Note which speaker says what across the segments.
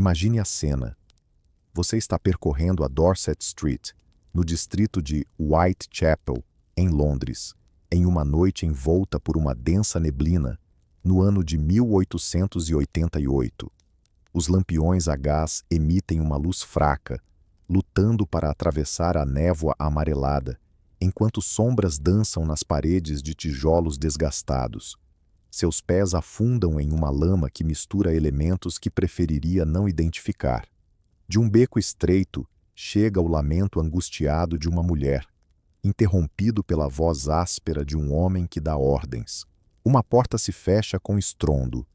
Speaker 1: Imagine a cena. Você está percorrendo a Dorset Street, no distrito de Whitechapel, em Londres, em uma noite envolta por uma densa neblina, no ano de 1888. Os lampiões a gás emitem uma luz fraca, lutando para atravessar a névoa amarelada, enquanto sombras dançam nas paredes de tijolos desgastados. Seus pés afundam em uma lama que mistura elementos que preferiria não identificar. De um beco estreito, chega o lamento angustiado de uma mulher, interrompido pela voz áspera de um homem que dá ordens. Uma porta se fecha com estrondo.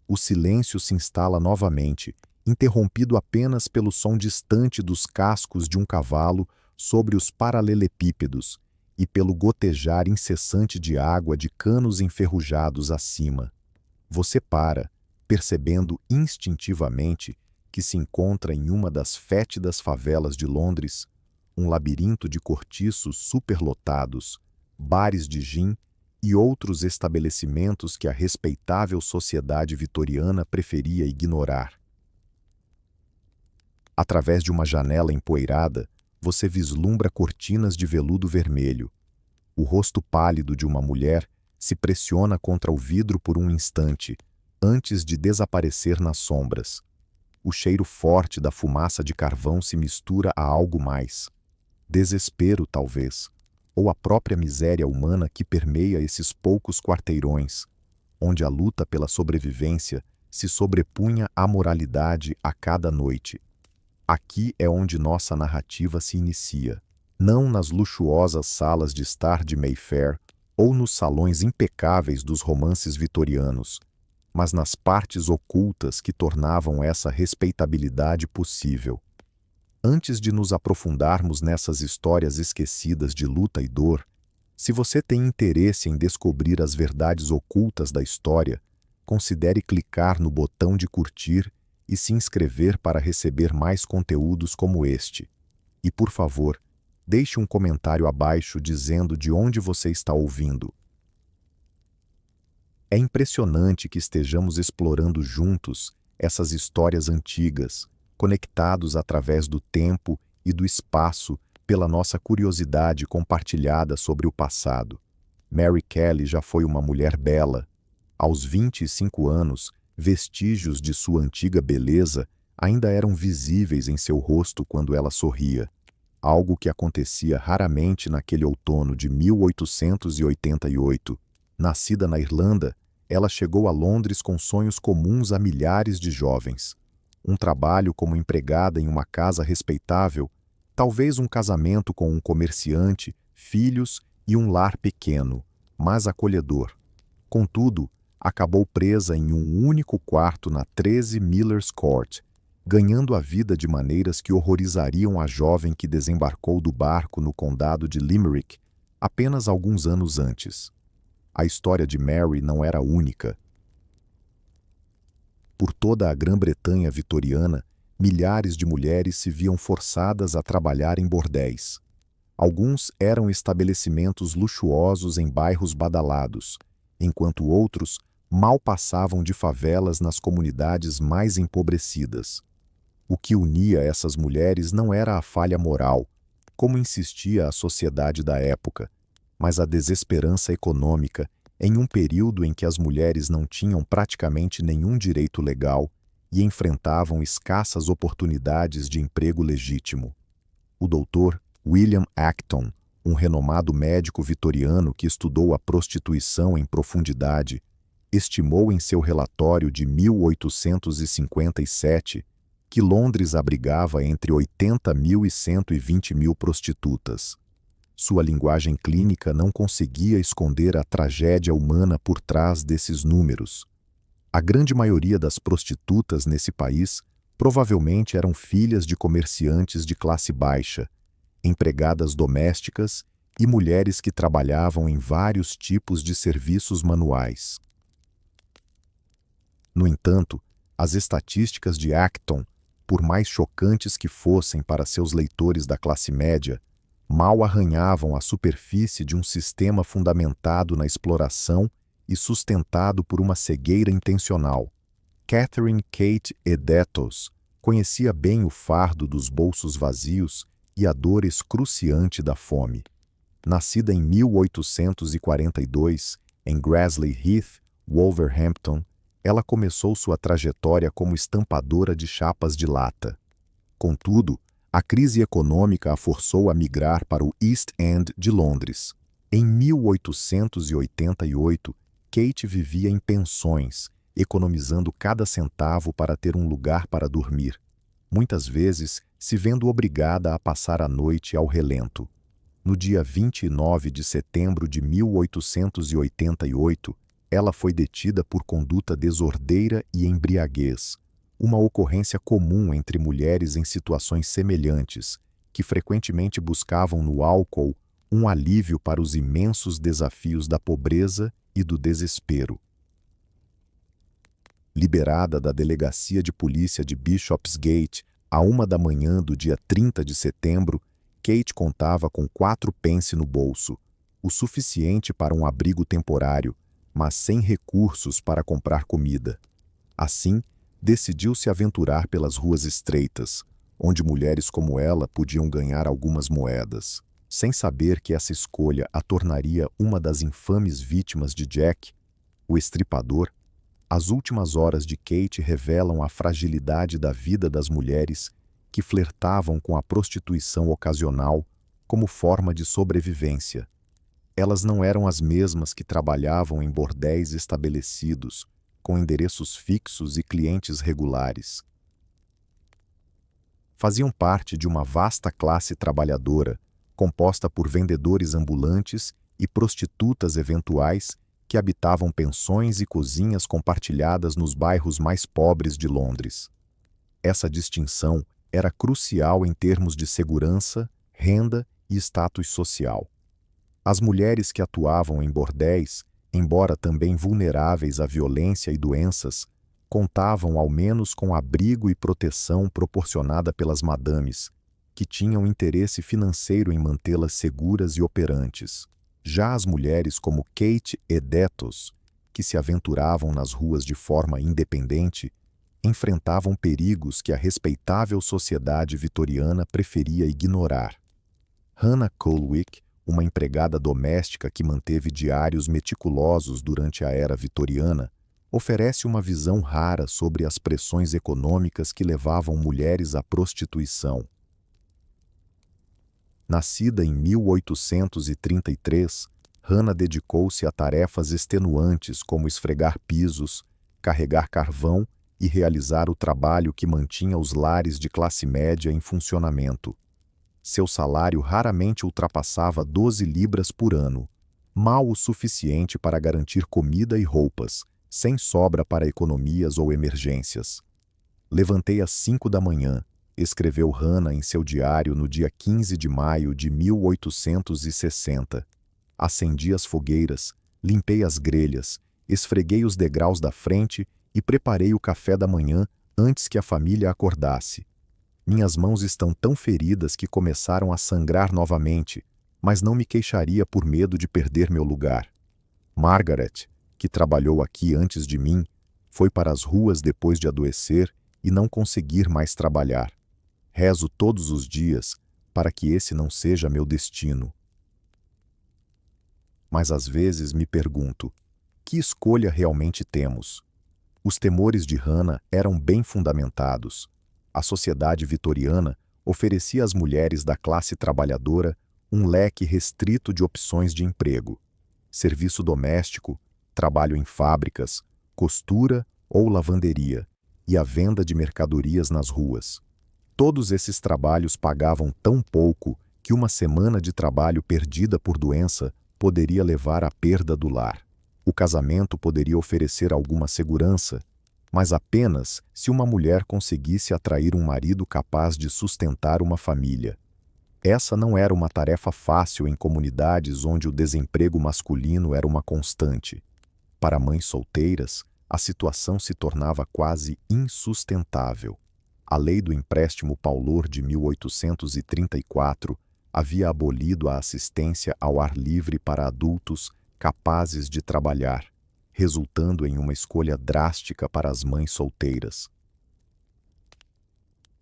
Speaker 1: O silêncio se instala novamente, interrompido apenas pelo som distante dos cascos de um cavalo sobre os paralelepípedos e pelo gotejar incessante de água de canos enferrujados acima. Você para, percebendo instintivamente que se encontra em uma das fétidas favelas de Londres, um labirinto de cortiços superlotados, bares de gin e outros estabelecimentos que a respeitável sociedade vitoriana preferia ignorar. Através de uma janela empoeirada, você vislumbra cortinas de veludo vermelho. O rosto pálido de uma mulher se pressiona contra o vidro por um instante, antes de desaparecer nas sombras. O cheiro forte da fumaça de carvão se mistura a algo mais. Desespero, talvez, ou a própria miséria humana que permeia esses poucos quarteirões, onde a luta pela sobrevivência se sobrepunha à moralidade a cada noite. Aqui é onde nossa narrativa se inicia, não nas luxuosas salas de estar de Mayfair ou nos salões impecáveis dos romances vitorianos, mas nas partes ocultas que tornavam essa respeitabilidade possível. Antes de nos aprofundarmos nessas histórias esquecidas de luta e dor, se você tem interesse em descobrir as verdades ocultas da história, considere clicar no botão de curtir e se inscrever para receber mais conteúdos como este. E, por favor, deixe um comentário abaixo dizendo de onde você está ouvindo. É impressionante que estejamos explorando juntos essas histórias antigas, conectados através do tempo e do espaço pela nossa curiosidade compartilhada sobre o passado. Mary Kelly já foi uma mulher bela. Aos 25 anos, vestígios de sua antiga beleza ainda eram visíveis em seu rosto quando ela sorria, algo que acontecia raramente naquele outono de 1888. Nascida na Irlanda, ela chegou a Londres com sonhos comuns a milhares de jovens. Um trabalho como empregada em uma casa respeitável, talvez um casamento com um comerciante, filhos e um lar pequeno, mas acolhedor. Contudo, acabou presa em um único quarto na 13 Miller's Court, ganhando a vida de maneiras que horrorizariam a jovem que desembarcou do barco no condado de Limerick apenas alguns anos antes. A história de Mary não era única. Por toda a Grã-Bretanha vitoriana, milhares de mulheres se viam forçadas a trabalhar em bordéis. Alguns eram estabelecimentos luxuosos em bairros badalados, enquanto outros mal passavam de favelas nas comunidades mais empobrecidas. O que unia essas mulheres não era a falha moral, como insistia a sociedade da época, mas a desesperança econômica em um período em que as mulheres não tinham praticamente nenhum direito legal e enfrentavam escassas oportunidades de emprego legítimo. O doutor William Acton, um renomado médico vitoriano que estudou a prostituição em profundidade, estimou em seu relatório de 1857 que Londres abrigava entre 80.000 e 120.000 prostitutas. Sua linguagem clínica não conseguia esconder a tragédia humana por trás desses números. A grande maioria das prostitutas nesse país provavelmente eram filhas de comerciantes de classe baixa, empregadas domésticas e mulheres que trabalhavam em vários tipos de serviços manuais. No entanto, as estatísticas de Acton, por mais chocantes que fossem para seus leitores da classe média, mal arranhavam a superfície de um sistema fundamentado na exploração e sustentado por uma cegueira intencional. Catherine Kate Edetos, Conhecia bem o fardo dos bolsos vazios e a dor excruciante da fome. Nascida em 1842, em Grassley Heath, Wolverhampton, ela começou sua trajetória como estampadora de chapas de lata. Contudo, a crise econômica a forçou a migrar para o East End de Londres. Em 1888, Kate vivia em pensões, economizando cada centavo para ter um lugar para dormir, muitas vezes se vendo obrigada a passar a noite ao relento. No dia 29 de setembro de 1888, ela foi detida por conduta desordeira e embriaguez, uma ocorrência comum entre mulheres em situações semelhantes, que frequentemente buscavam no álcool um alívio para os imensos desafios da pobreza e do desespero. Liberada da delegacia de polícia de Bishopsgate à 1 da manhã do dia 30 de setembro, Kate contava com 4 pence no bolso, o suficiente para um abrigo temporário, mas sem recursos para comprar comida. Assim, decidiu se aventurar pelas ruas estreitas, onde mulheres como ela podiam ganhar algumas moedas. Sem saber que essa escolha a tornaria uma das infames vítimas de Jack, o estripador, as últimas horas de Kate revelam a fragilidade da vida das mulheres que flertavam com a prostituição ocasional como forma de sobrevivência. Elas não eram as mesmas que trabalhavam em bordéis estabelecidos, com endereços fixos e clientes regulares. Faziam parte de uma vasta classe trabalhadora, composta por vendedores ambulantes e prostitutas eventuais que habitavam pensões e cozinhas compartilhadas nos bairros mais pobres de Londres. Essa distinção era crucial em termos de segurança, renda e status social. As mulheres que atuavam em bordéis, embora também vulneráveis à violência e doenças, contavam ao menos com abrigo e proteção proporcionada pelas madames, que tinham interesse financeiro em mantê-las seguras e operantes. Já as mulheres como Kate e Detos, que se aventuravam nas ruas de forma independente, enfrentavam perigos que a respeitável sociedade vitoriana preferia ignorar. Hannah Colwick, uma empregada doméstica que manteve diários meticulosos durante a era vitoriana, oferece uma visão rara sobre as pressões econômicas que levavam mulheres à prostituição. Nascida em 1833, Hannah dedicou-se a tarefas extenuantes como esfregar pisos, carregar carvão e realizar o trabalho que mantinha os lares de classe média em funcionamento. Seu salário raramente ultrapassava 12 libras por ano, mal o suficiente para garantir comida e roupas, sem sobra para economias ou emergências. Levantei às 5 da manhã, escreveu Hannah em seu diário no dia 15 de maio de 1860. Acendi as fogueiras, limpei as grelhas, esfreguei os degraus da frente e preparei o café da manhã antes que a família acordasse. Minhas mãos estão tão feridas que começaram a sangrar novamente, mas não me queixaria por medo de perder meu lugar. Margaret, que trabalhou aqui antes de mim, foi para as ruas depois de adoecer e não conseguir mais trabalhar. Rezo todos os dias para que esse não seja meu destino. Mas às vezes me pergunto, que escolha realmente temos? Os temores de Hannah eram bem fundamentados. A sociedade vitoriana oferecia às mulheres da classe trabalhadora um leque restrito de opções de emprego: serviço doméstico, trabalho em fábricas, costura ou lavanderia, e a venda de mercadorias nas ruas. Todos esses trabalhos pagavam tão pouco que uma semana de trabalho perdida por doença poderia levar à perda do lar. O casamento poderia oferecer alguma segurança, mas apenas se uma mulher conseguisse atrair um marido capaz de sustentar uma família. Essa não era uma tarefa fácil em comunidades onde o desemprego masculino era uma constante. Para mães solteiras, a situação se tornava quase insustentável. A lei do empréstimo Paulor de 1834 havia abolido a assistência ao ar livre para adultos capazes de trabalhar, resultando em uma escolha drástica para as mães solteiras.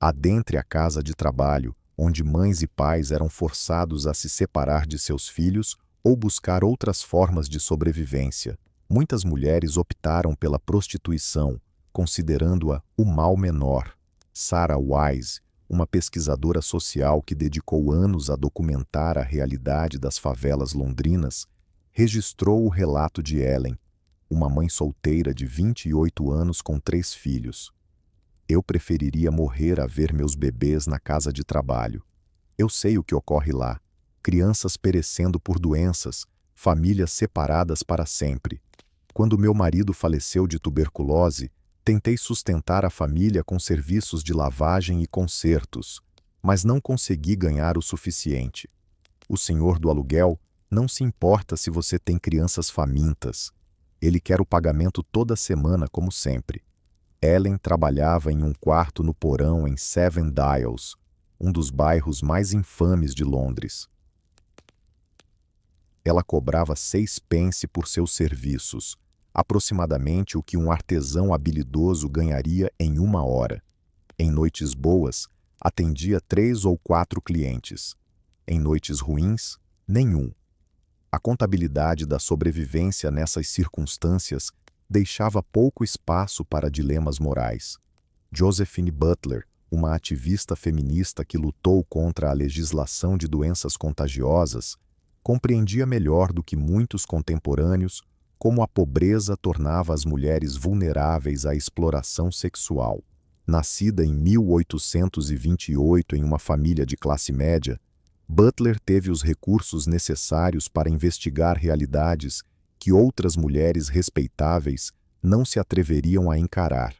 Speaker 1: Adentre a casa de trabalho, onde mães e pais eram forçados a se separar de seus filhos ou buscar outras formas de sobrevivência. Muitas mulheres optaram pela prostituição, considerando-a o mal menor. Sarah Wise, uma pesquisadora social que dedicou anos a documentar a realidade das favelas londrinas, registrou o relato de Ellen, uma mãe solteira de 28 anos com 3 filhos. Eu preferiria morrer a ver meus bebês na casa de trabalho. Eu sei o que ocorre lá. Crianças perecendo por doenças, famílias separadas para sempre. Quando meu marido faleceu de tuberculose, tentei sustentar a família com serviços de lavagem e consertos, mas não consegui ganhar o suficiente. O senhor do aluguel não se importa se você tem crianças famintas. Ele quer o pagamento toda semana, como sempre. Ellen trabalhava em um quarto no porão em Seven Dials, um dos bairros mais infames de Londres. Ela cobrava 6 pence por seus serviços, aproximadamente o que um artesão habilidoso ganharia em 1 hora. Em noites boas, atendia 3 ou 4 clientes. Em noites ruins, nenhum. A contabilidade da sobrevivência nessas circunstâncias deixava pouco espaço para dilemas morais. Josephine Butler, uma ativista feminista que lutou contra a legislação de doenças contagiosas, compreendia melhor do que muitos contemporâneos como a pobreza tornava as mulheres vulneráveis à exploração sexual. Nascida em 1828 em uma família de classe média, Butler teve os recursos necessários para investigar realidades que outras mulheres respeitáveis não se atreveriam a encarar.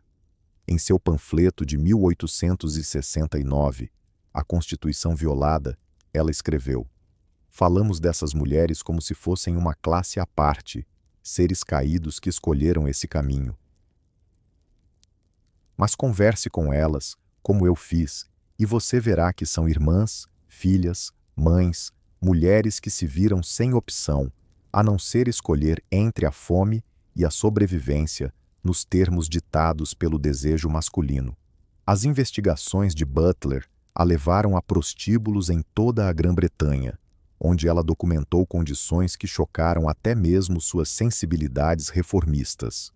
Speaker 1: Em seu panfleto de 1869, A Constituição Violada, ela escreveu: "Falamos dessas mulheres como se fossem uma classe à parte, seres caídos que escolheram esse caminho. Mas converse com elas, como eu fiz, e você verá que são irmãs, filhas, mães, mulheres que se viram sem opção, a não ser escolher entre a fome e a sobrevivência nos termos ditados pelo desejo masculino." As investigações de Butler a levaram a prostíbulos em toda a Grã-Bretanha, onde ela documentou condições que chocaram até mesmo suas sensibilidades reformistas.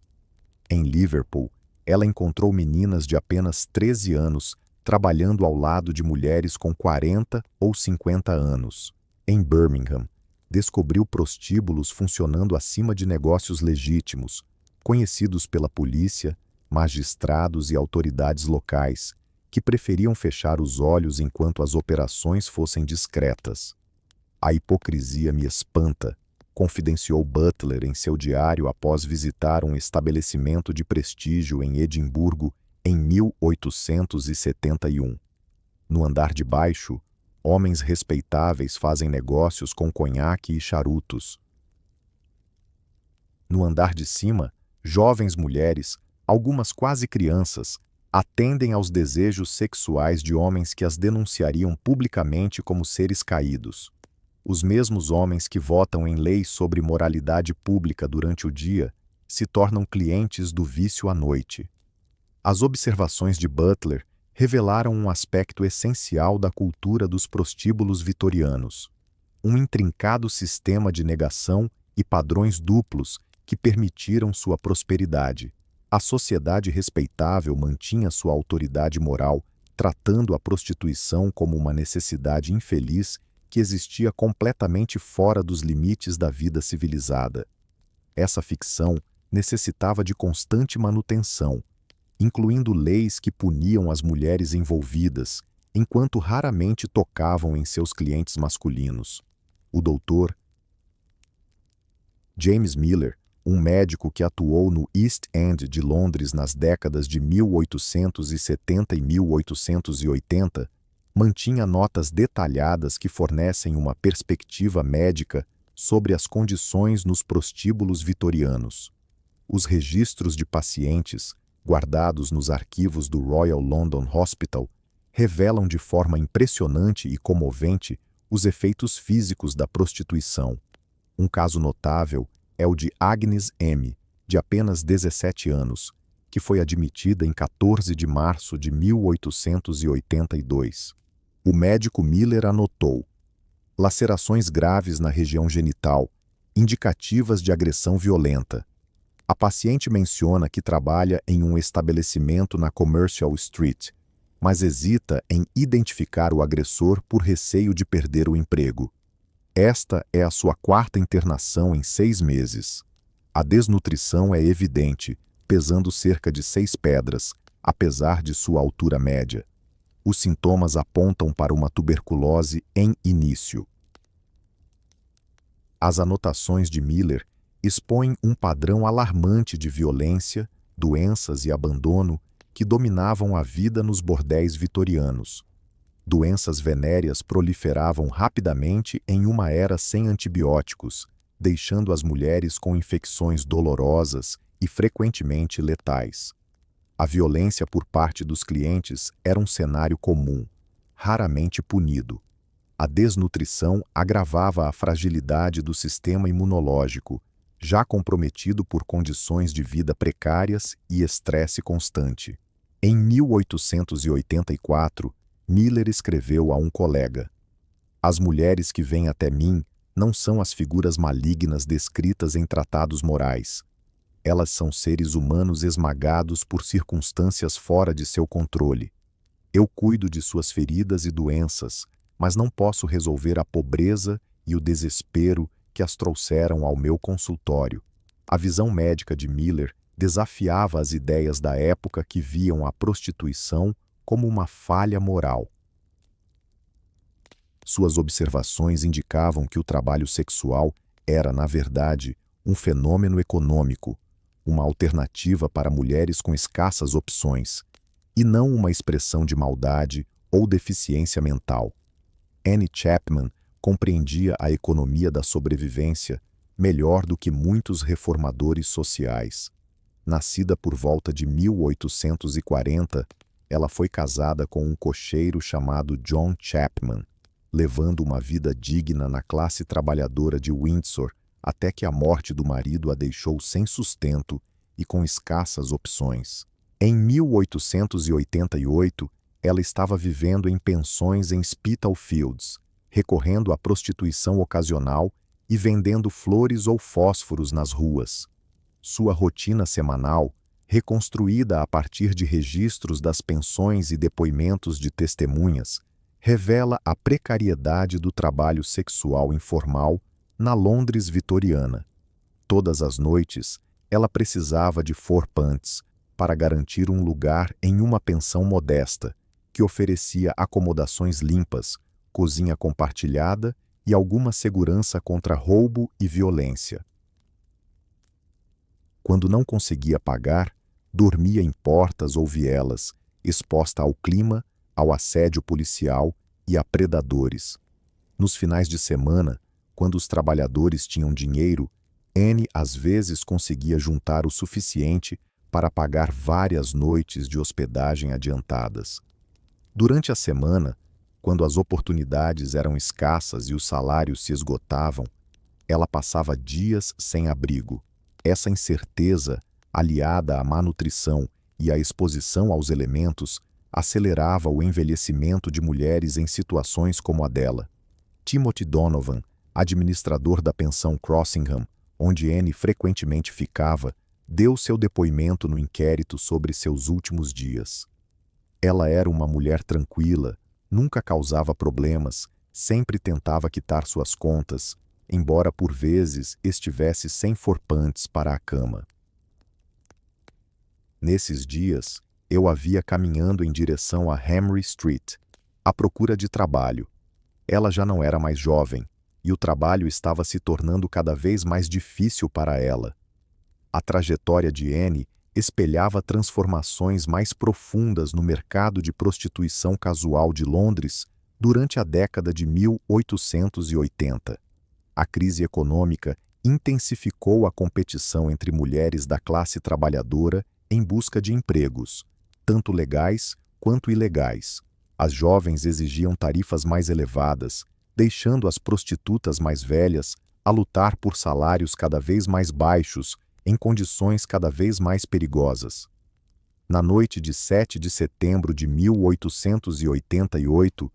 Speaker 1: Em Liverpool, ela encontrou meninas de apenas 13 anos trabalhando ao lado de mulheres com 40 ou 50 anos. Em Birmingham, descobriu prostíbulos funcionando acima de negócios legítimos, conhecidos pela polícia, magistrados e autoridades locais, que preferiam fechar os olhos enquanto as operações fossem discretas. "A hipocrisia me espanta", confidenciou Butler em seu diário após visitar um estabelecimento de prestígio em Edimburgo em 1871. No andar de baixo, homens respeitáveis fazem negócios com conhaque e charutos. No andar de cima, jovens mulheres, algumas quase crianças, atendem aos desejos sexuais de homens que as denunciariam publicamente como seres caídos. Os mesmos homens que votam em leis sobre moralidade pública durante o dia se tornam clientes do vício à noite. As observações de Butler revelaram um aspecto essencial da cultura dos prostíbulos vitorianos: um intrincado sistema de negação e padrões duplos que permitiram sua prosperidade. A sociedade respeitável mantinha sua autoridade moral, tratando a prostituição como uma necessidade infeliz que existia completamente fora dos limites da vida civilizada. Essa ficção necessitava de constante manutenção, incluindo leis que puniam as mulheres envolvidas, enquanto raramente tocavam em seus clientes masculinos. O Dr. James Miller, um médico que atuou no East End de Londres nas décadas de 1870 e 1880, mantinha notas detalhadas que fornecem uma perspectiva médica sobre as condições nos prostíbulos vitorianos. Os registros de pacientes, guardados nos arquivos do Royal London Hospital, revelam de forma impressionante e comovente os efeitos físicos da prostituição. Um caso notável é o de Agnes M., de apenas 17 anos, que foi admitida em 14 de março de 1882. O médico Miller anotou: lacerações graves na região genital, indicativas de agressão violenta. A paciente menciona que trabalha em um estabelecimento na Commercial Street, mas hesita em identificar o agressor por receio de perder o emprego. Esta é a sua 4ª internação em 6 meses. A desnutrição é evidente, pesando cerca de 6 pedras, apesar de sua altura média. Os sintomas apontam para uma tuberculose em início. As anotações de Miller expõem um padrão alarmante de violência, doenças e abandono que dominavam a vida nos bordéis vitorianos. Doenças venéreas proliferavam rapidamente em uma era sem antibióticos, deixando as mulheres com infecções dolorosas e frequentemente letais. A violência por parte dos clientes era um cenário comum, raramente punido. A desnutrição agravava a fragilidade do sistema imunológico, já comprometido por condições de vida precárias e estresse constante. Em 1884, Miller escreveu a um colega: as mulheres que vêm até mim não são as figuras malignas descritas em tratados morais. Elas são seres humanos esmagados por circunstâncias fora de seu controle. Eu cuido de suas feridas e doenças, mas não posso resolver a pobreza e o desespero que as trouxeram ao meu consultório. A visão médica de Miller desafiava as ideias da época que viam a prostituição como uma falha moral. Suas observações indicavam que o trabalho sexual era, na verdade, um fenômeno econômico, uma alternativa para mulheres com escassas opções, e não uma expressão de maldade ou deficiência mental. Annie Chapman compreendia a economia da sobrevivência melhor do que muitos reformadores sociais. Nascida por volta de 1840, ela foi casada com um cocheiro chamado John Chapman, levando uma vida digna na classe trabalhadora de Windsor até que a morte do marido a deixou sem sustento e com escassas opções. Em 1888, ela estava vivendo em pensões em Spitalfields, recorrendo à prostituição ocasional e vendendo flores ou fósforos nas ruas. Sua rotina semanal, reconstruída a partir de registros das pensões e depoimentos de testemunhas, revela a precariedade do trabalho sexual informal na Londres vitoriana. Todas as noites, ela precisava de fourpence para garantir um lugar em uma pensão modesta, que oferecia acomodações limpas, cozinha compartilhada e alguma segurança contra roubo e violência. Quando não conseguia pagar, dormia em portas ou vielas, exposta ao clima, ao assédio policial e a predadores. Nos finais de semana, quando os trabalhadores tinham dinheiro, Annie às vezes conseguia juntar o suficiente para pagar várias noites de hospedagem adiantadas. Durante a semana, quando as oportunidades eram escassas e os salários se esgotavam, ela passava dias sem abrigo. Essa incerteza, aliada à má nutrição e à exposição aos elementos, acelerava o envelhecimento de mulheres em situações como a dela. Timothy Donovan, administrador da pensão Crossingham, onde Annie frequentemente ficava, deu seu depoimento no inquérito sobre seus últimos dias. Ela era uma mulher tranquila, nunca causava problemas, sempre tentava quitar suas contas, embora por vezes estivesse sem fourpence para a cama. Nesses dias, eu a via caminhando em direção a Hamry Street, à procura de trabalho. Ela já não era mais jovem, e o trabalho estava se tornando cada vez mais difícil para ela. A trajetória de Annie espelhava transformações mais profundas no mercado de prostituição casual de Londres durante a década de 1880. A crise econômica intensificou a competição entre mulheres da classe trabalhadora em busca de empregos, tanto legais quanto ilegais. As jovens exigiam tarifas mais elevadas, deixando as prostitutas mais velhas a lutar por salários cada vez mais baixos em condições cada vez mais perigosas. Na noite de 7 de setembro de 1888,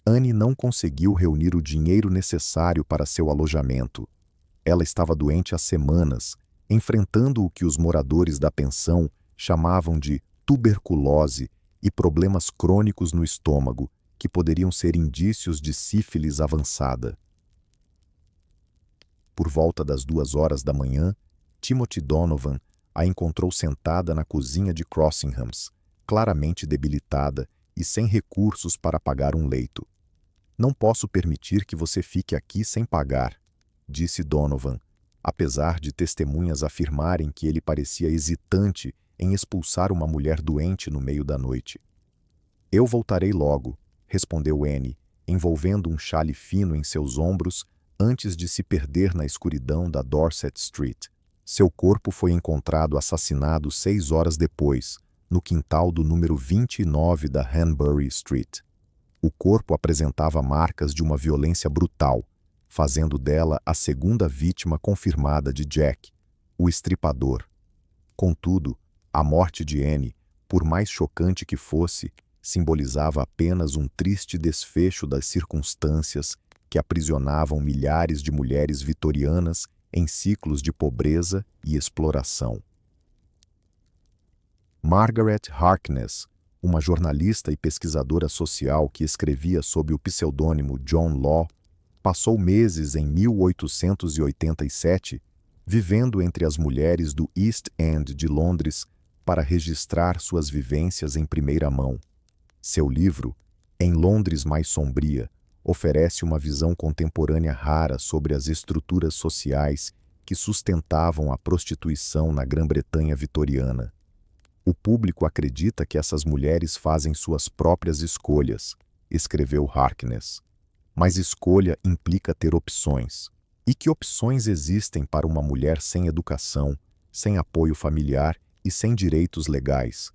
Speaker 1: Anne não conseguiu reunir o dinheiro necessário para seu alojamento. Ela estava doente há semanas, enfrentando o que os moradores da pensão chamavam de tuberculose e problemas crônicos no estômago, que poderiam ser indícios de sífilis avançada. Por volta das 2 horas da manhã, Timothy Donovan a encontrou sentada na cozinha de Crossinghams, claramente debilitada e sem recursos para pagar um leito. "Não posso permitir que você fique aqui sem pagar", disse Donovan, apesar de testemunhas afirmarem que ele parecia hesitante em expulsar uma mulher doente no meio da noite. "Eu voltarei logo", respondeu Anne, envolvendo um xale fino em seus ombros antes de se perder na escuridão da Dorset Street. Seu corpo foi encontrado assassinado 6 horas depois, no quintal do número 29 da Hanbury Street. O corpo apresentava marcas de uma violência brutal, fazendo dela a segunda vítima confirmada de Jack, o estripador. Contudo, a morte de Anne, por mais chocante que fosse, simbolizava apenas um triste desfecho das circunstâncias que aprisionavam milhares de mulheres vitorianas em ciclos de pobreza e exploração. Margaret Harkness, uma jornalista e pesquisadora social que escrevia sob o pseudônimo John Law, passou meses em 1887 vivendo entre as mulheres do East End de Londres para registrar suas vivências em primeira mão. Seu livro, Em Londres Mais Sombria, oferece uma visão contemporânea rara sobre as estruturas sociais que sustentavam a prostituição na Grã-Bretanha vitoriana. "O público acredita que essas mulheres fazem suas próprias escolhas", escreveu Harkness. "Mas escolha implica ter opções. E que opções existem para uma mulher sem educação, sem apoio familiar e sem direitos legais?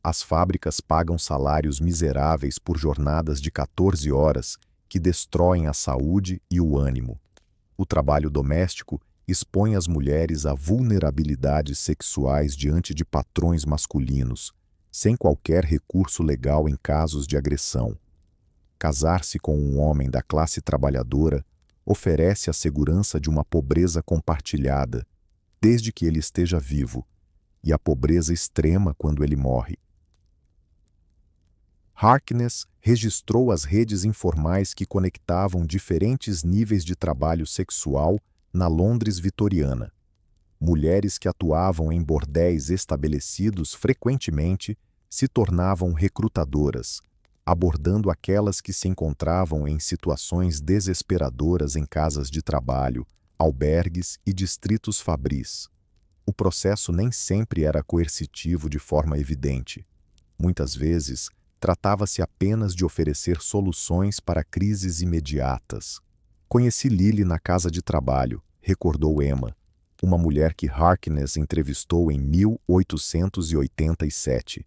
Speaker 1: As fábricas pagam salários miseráveis por jornadas de 14 horas que destroem a saúde e o ânimo. O trabalho doméstico expõe as mulheres a vulnerabilidades sexuais diante de patrões masculinos, sem qualquer recurso legal em casos de agressão. Casar-se com um homem da classe trabalhadora oferece a segurança de uma pobreza compartilhada, desde que ele esteja vivo, e a pobreza extrema quando ele morre." Harkness registrou as redes informais que conectavam diferentes níveis de trabalho sexual na Londres vitoriana. Mulheres que atuavam em bordéis estabelecidos frequentemente se tornavam recrutadoras, abordando aquelas que se encontravam em situações desesperadoras em casas de trabalho, albergues e distritos fabris. O processo nem sempre era coercitivo de forma evidente. Muitas vezes, tratava-se apenas de oferecer soluções para crises imediatas. "Conheci Lily na casa de trabalho", recordou Emma, uma mulher que Harkness entrevistou em 1887.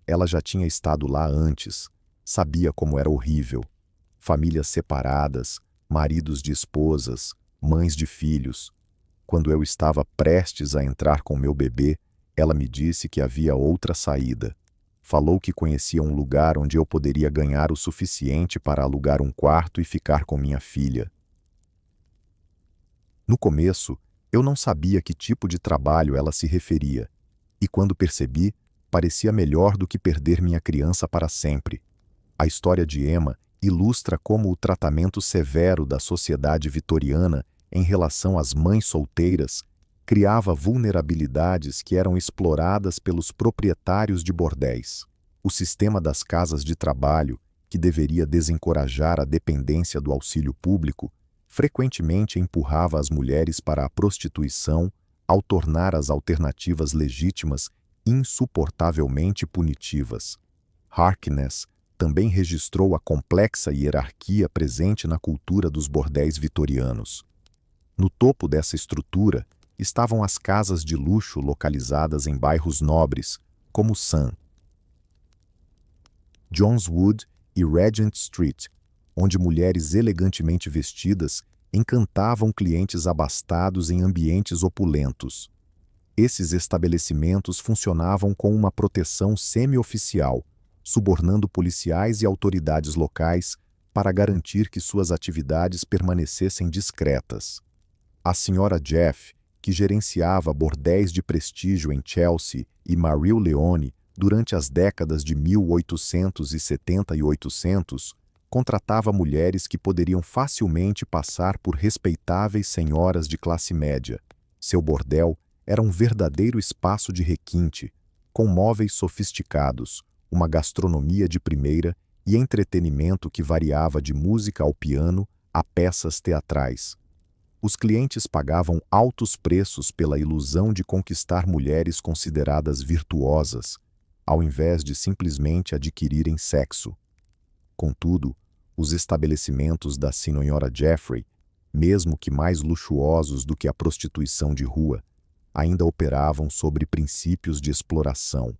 Speaker 1: Ela já tinha estado lá antes, sabia como era horrível. Famílias separadas, maridos de esposas, mães de filhos. Quando eu estava prestes a entrar com meu bebê, ela me disse que havia outra saída. Falou que conhecia um lugar onde eu poderia ganhar o suficiente para alugar um quarto e ficar com minha filha. No começo, eu não sabia que tipo de trabalho ela se referia, e quando percebi, parecia melhor do que perder minha criança para sempre. A história de Emma ilustra como o tratamento severo da sociedade vitoriana em relação às mães solteiras criava vulnerabilidades que eram exploradas pelos proprietários de bordéis. O sistema das casas de trabalho, que deveria desencorajar a dependência do auxílio público, frequentemente empurrava as mulheres para a prostituição ao tornar as alternativas legítimas insuportavelmente punitivas. Harkness também registrou a complexa hierarquia presente na cultura dos bordéis vitorianos. No topo dessa estrutura estavam as casas de luxo localizadas em bairros nobres, como St. John's Wood e Regent Street, onde mulheres elegantemente vestidas encantavam clientes abastados em ambientes opulentos. Esses estabelecimentos funcionavam com uma proteção semi-oficial, subornando policiais e autoridades locais para garantir que suas atividades permanecessem discretas. A Sra. Jeff, que gerenciava bordéis de prestígio em Chelsea e Marylebone durante as décadas de 1870 e 800, contratava mulheres que poderiam facilmente passar por respeitáveis senhoras de classe média. Seu bordel era um verdadeiro espaço de requinte, com móveis sofisticados, uma gastronomia de primeira e entretenimento que variava de música ao piano a peças teatrais. Os clientes pagavam altos preços pela ilusão de conquistar mulheres consideradas virtuosas, ao invés de simplesmente adquirirem sexo. Contudo, os estabelecimentos da Sra. Jeffrey, mesmo que mais luxuosos do que a prostituição de rua, ainda operavam sobre princípios de exploração.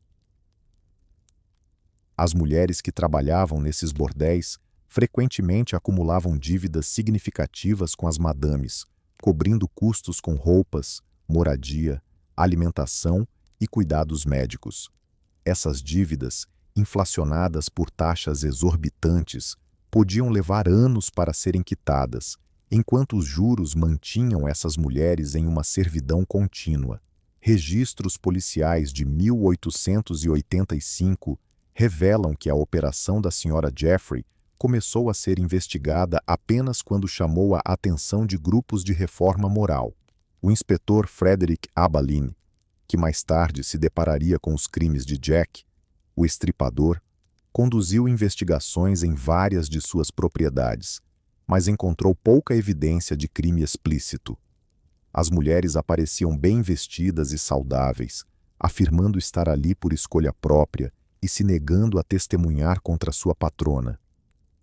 Speaker 1: As mulheres que trabalhavam nesses bordéis frequentemente acumulavam dívidas significativas com as madames, cobrindo custos com roupas, moradia, alimentação e cuidados médicos. Essas dívidas, inflacionadas por taxas exorbitantes, podiam levar anos para serem quitadas, enquanto os juros mantinham essas mulheres em uma servidão contínua. Registros policiais de 1885 revelam que a operação da Sra. Jeffrey começou a ser investigada apenas quando chamou a atenção de grupos de reforma moral. O inspetor Frederick Abalin, que mais tarde se depararia com os crimes de Jack, o estripador, conduziu investigações em várias de suas propriedades, mas encontrou pouca evidência de crime explícito. As mulheres apareciam bem vestidas e saudáveis, afirmando estar ali por escolha própria e se negando a testemunhar contra sua patrona.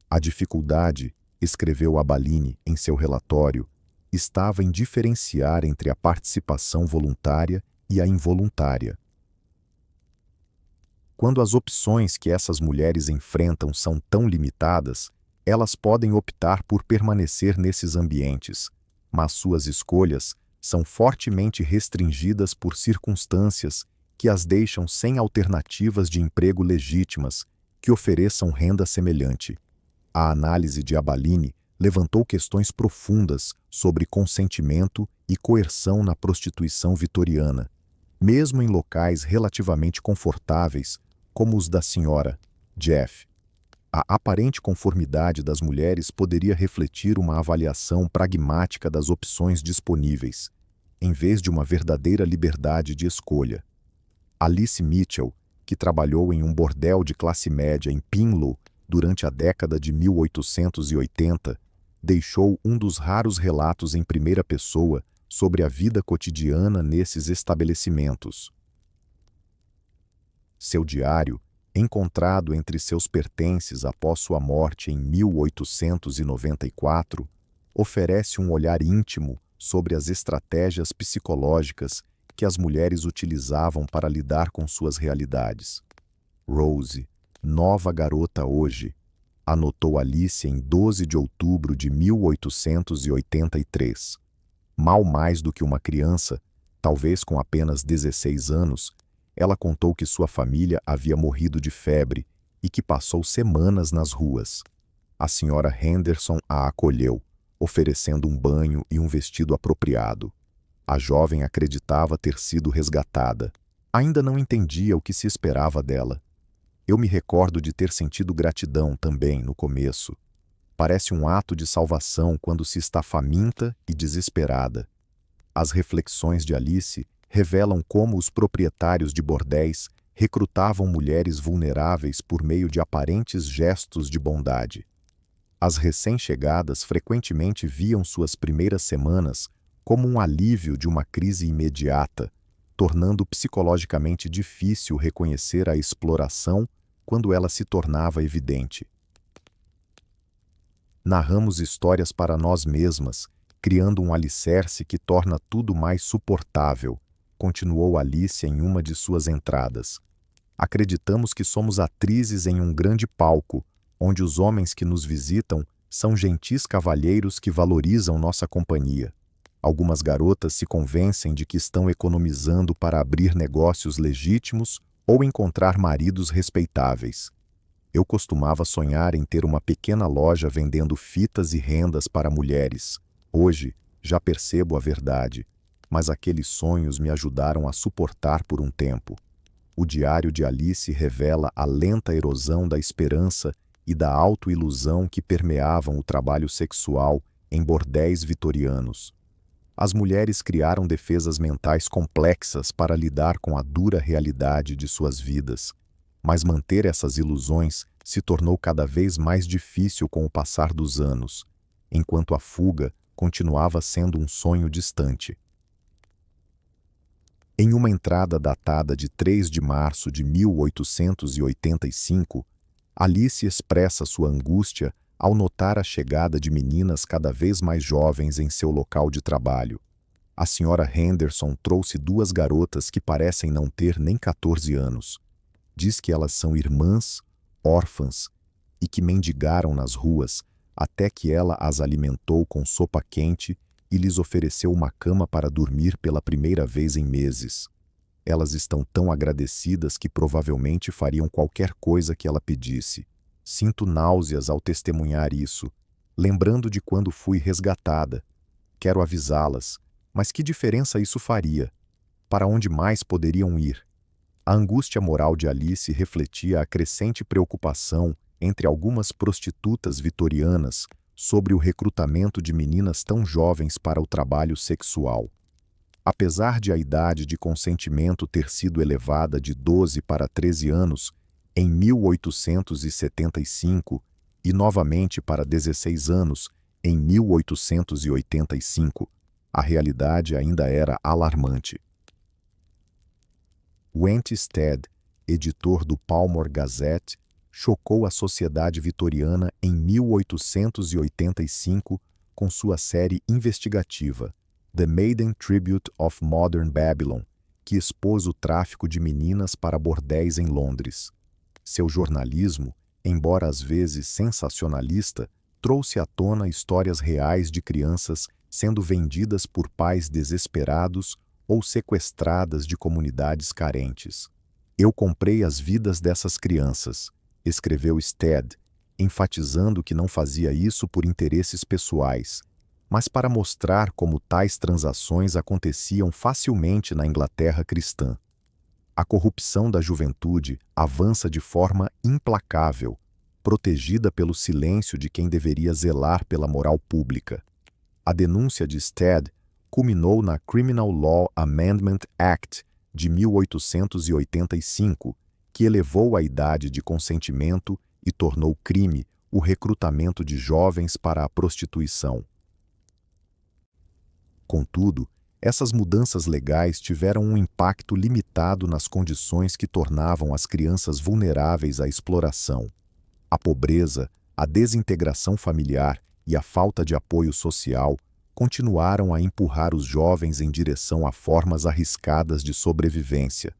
Speaker 1: A dificuldade, escreveu Abalini em seu relatório, estava em diferenciar entre a participação voluntária e a involuntária. Quando as opções que essas mulheres enfrentam são tão limitadas, elas podem optar por permanecer nesses ambientes, mas suas escolhas são fortemente restringidas por circunstâncias que as deixam sem alternativas de emprego legítimas que ofereçam renda semelhante. A análise de Abalini levantou questões profundas sobre consentimento e coerção na prostituição vitoriana, mesmo em locais relativamente confortáveis, como os da Sra. Jeff. A aparente conformidade das mulheres poderia refletir uma avaliação pragmática das opções disponíveis, em vez de uma verdadeira liberdade de escolha. Alice Mitchell, que trabalhou em um bordel de classe média em Pinlow durante a década de 1880, deixou um dos raros relatos em primeira pessoa sobre a vida cotidiana nesses estabelecimentos. Seu diário, encontrado entre seus pertences após sua morte em 1894, oferece um olhar íntimo sobre as estratégias psicológicas que as mulheres utilizavam para lidar com suas realidades. Rose, nova garota hoje, anotou Alice em 12 de outubro de 1883. Mal mais do que uma criança, talvez com apenas 16 anos, ela contou que sua família havia morrido de febre e que passou semanas nas ruas. A Sra. Henderson a acolheu, oferecendo um banho e um vestido apropriado. A jovem acreditava ter sido resgatada. Ainda não entendia o que se esperava dela. Eu me recordo de ter sentido gratidão também no começo. Parece um ato de salvação quando se está faminta e desesperada. As reflexões de Alice revelam como os proprietários de bordéis recrutavam mulheres vulneráveis por meio de aparentes gestos de bondade. As recém-chegadas frequentemente viam suas primeiras semanas como um alívio de uma crise imediata, tornando psicologicamente difícil reconhecer a exploração quando ela se tornava evidente. Narramos histórias para nós mesmas, criando um alicerce que torna tudo mais suportável, continuou Alice em uma de suas entradas. Acreditamos que somos atrizes em um grande palco, onde os homens que nos visitam são gentis cavalheiros que valorizam nossa companhia. Algumas garotas se convencem de que estão economizando para abrir negócios legítimos ou encontrar maridos respeitáveis. Eu costumava sonhar em ter uma pequena loja vendendo fitas e rendas para mulheres. Hoje, já percebo a verdade, mas aqueles sonhos me ajudaram a suportar por um tempo. O diário de Alice revela a lenta erosão da esperança e da autoilusão que permeavam o trabalho sexual em bordéis vitorianos. As mulheres criaram defesas mentais complexas para lidar com a dura realidade de suas vidas, mas manter essas ilusões se tornou cada vez mais difícil com o passar dos anos, enquanto a fuga continuava sendo um sonho distante. Em uma entrada datada de 3 de março de 1885, Alice expressa sua angústia ao notar a chegada de meninas cada vez mais jovens em seu local de trabalho. A senhora Henderson trouxe 2 garotas que parecem não ter nem 14 anos. Diz que elas são irmãs, órfãs, e que mendigaram nas ruas até que ela as alimentou com sopa quente e lhes ofereceu uma cama para dormir pela primeira vez em meses. Elas estão tão agradecidas que provavelmente fariam qualquer coisa que ela pedisse. Sinto náuseas ao testemunhar isso, lembrando de quando fui resgatada. Quero avisá-las, mas que diferença isso faria? Para onde mais poderiam ir? A angústia moral de Alice refletia a crescente preocupação entre algumas prostitutas vitorianas sobre o recrutamento de meninas tão jovens para o trabalho sexual. Apesar de a idade de consentimento ter sido elevada de 12 para 13 anos em 1875 e novamente para 16 anos em 1885, a realidade ainda era alarmante. Went Stead, editor do Palmore Gazette, chocou a sociedade vitoriana em 1885 com sua série investigativa, The Maiden Tribute of Modern Babylon, que expôs o tráfico de meninas para bordéis em Londres. Seu jornalismo, embora às vezes sensacionalista, trouxe à tona histórias reais de crianças sendo vendidas por pais desesperados ou sequestradas de comunidades carentes. Eu comprei as vidas dessas crianças, escreveu Stead, enfatizando que não fazia isso por interesses pessoais, mas para mostrar como tais transações aconteciam facilmente na Inglaterra cristã. A corrupção da juventude avança de forma implacável, protegida pelo silêncio de quem deveria zelar pela moral pública. A denúncia de Stead culminou na Criminal Law Amendment Act de 1885, que elevou a idade de consentimento e tornou crime o recrutamento de jovens para a prostituição. Contudo, essas mudanças legais tiveram um impacto limitado nas condições que tornavam as crianças vulneráveis à exploração. A pobreza, a desintegração familiar e a falta de apoio social continuaram a empurrar os jovens em direção a formas arriscadas de sobrevivência.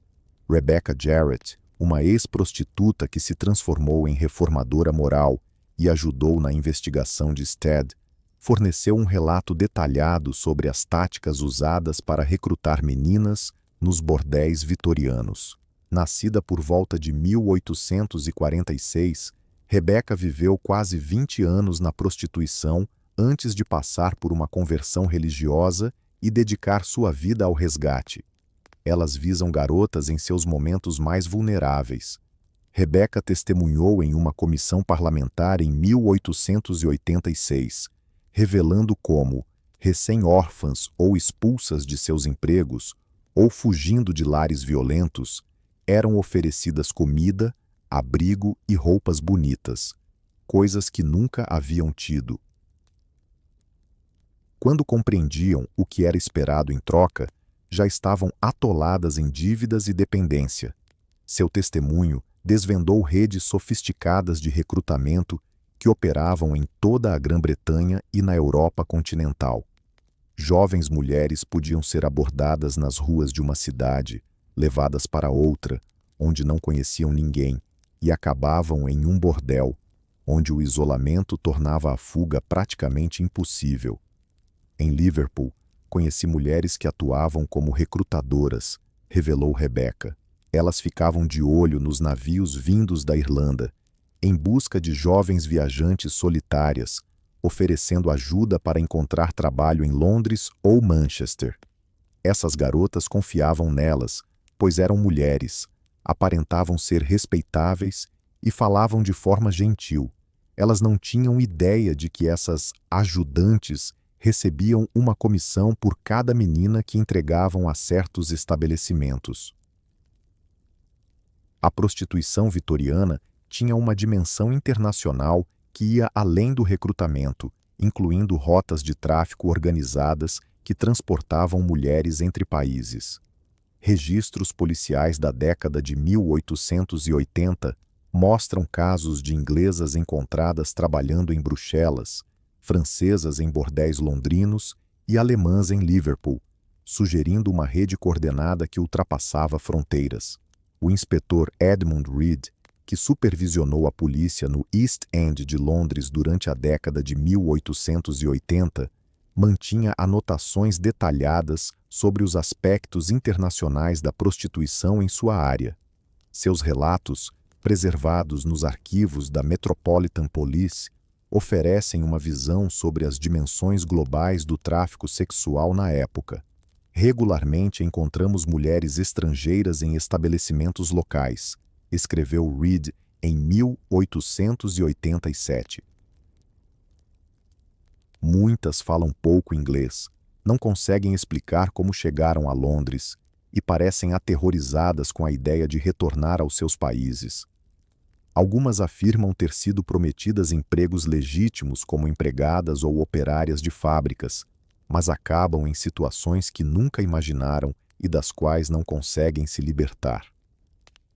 Speaker 1: Rebecca Jarrett, uma ex-prostituta que se transformou em reformadora moral e ajudou na investigação de Stead, forneceu um relato detalhado sobre as táticas usadas para recrutar meninas nos bordéis vitorianos. Nascida por volta de 1846, Rebecca viveu quase 20 anos na prostituição antes de passar por uma conversão religiosa e dedicar sua vida ao resgate. Elas visam garotas em seus momentos mais vulneráveis. Rebecca testemunhou em uma comissão parlamentar em 1886, revelando como, recém-órfãs ou expulsas de seus empregos, ou fugindo de lares violentos, eram oferecidas comida, abrigo e roupas bonitas, coisas que nunca haviam tido. Quando compreendiam o que era esperado em troca, já estavam atoladas em dívidas e dependência. Seu testemunho desvendou redes sofisticadas de recrutamento que operavam em toda a Grã-Bretanha e na Europa continental. Jovens mulheres podiam ser abordadas nas ruas de uma cidade, levadas para outra, onde não conheciam ninguém, e acabavam em um bordel, onde o isolamento tornava a fuga praticamente impossível. Em Liverpool, Conheci mulheres que atuavam como recrutadoras, revelou Rebecca. Elas ficavam de olho nos navios vindos da Irlanda, em busca de jovens viajantes solitárias, oferecendo ajuda para encontrar trabalho em Londres ou Manchester. Essas garotas confiavam nelas, pois eram mulheres, aparentavam ser respeitáveis e falavam de forma gentil. Elas não tinham ideia de que essas ajudantes recebiam uma comissão por cada menina que entregavam a certos estabelecimentos. A prostituição vitoriana tinha uma dimensão internacional que ia além do recrutamento, incluindo rotas de tráfico organizadas que transportavam mulheres entre países. Registros policiais da década de 1880 mostram casos de inglesas encontradas trabalhando em Bruxelas, francesas em bordéis londrinos e alemãs em Liverpool, sugerindo uma rede coordenada que ultrapassava fronteiras. O inspetor Edmund Reed, que supervisionou a polícia no East End de Londres durante a década de 1880, mantinha anotações detalhadas sobre os aspectos internacionais da prostituição em sua área. Seus relatos, preservados nos arquivos da Metropolitan Police, oferecem uma visão sobre as dimensões globais do tráfico sexual na época. Regularmente encontramos mulheres estrangeiras em estabelecimentos locais, escreveu Reed em 1887. Muitas falam pouco inglês, não conseguem explicar como chegaram a Londres e parecem aterrorizadas com a ideia de retornar aos seus países. Algumas afirmam ter sido prometidas empregos legítimos como empregadas ou operárias de fábricas, mas acabam em situações que nunca imaginaram e das quais não conseguem se libertar.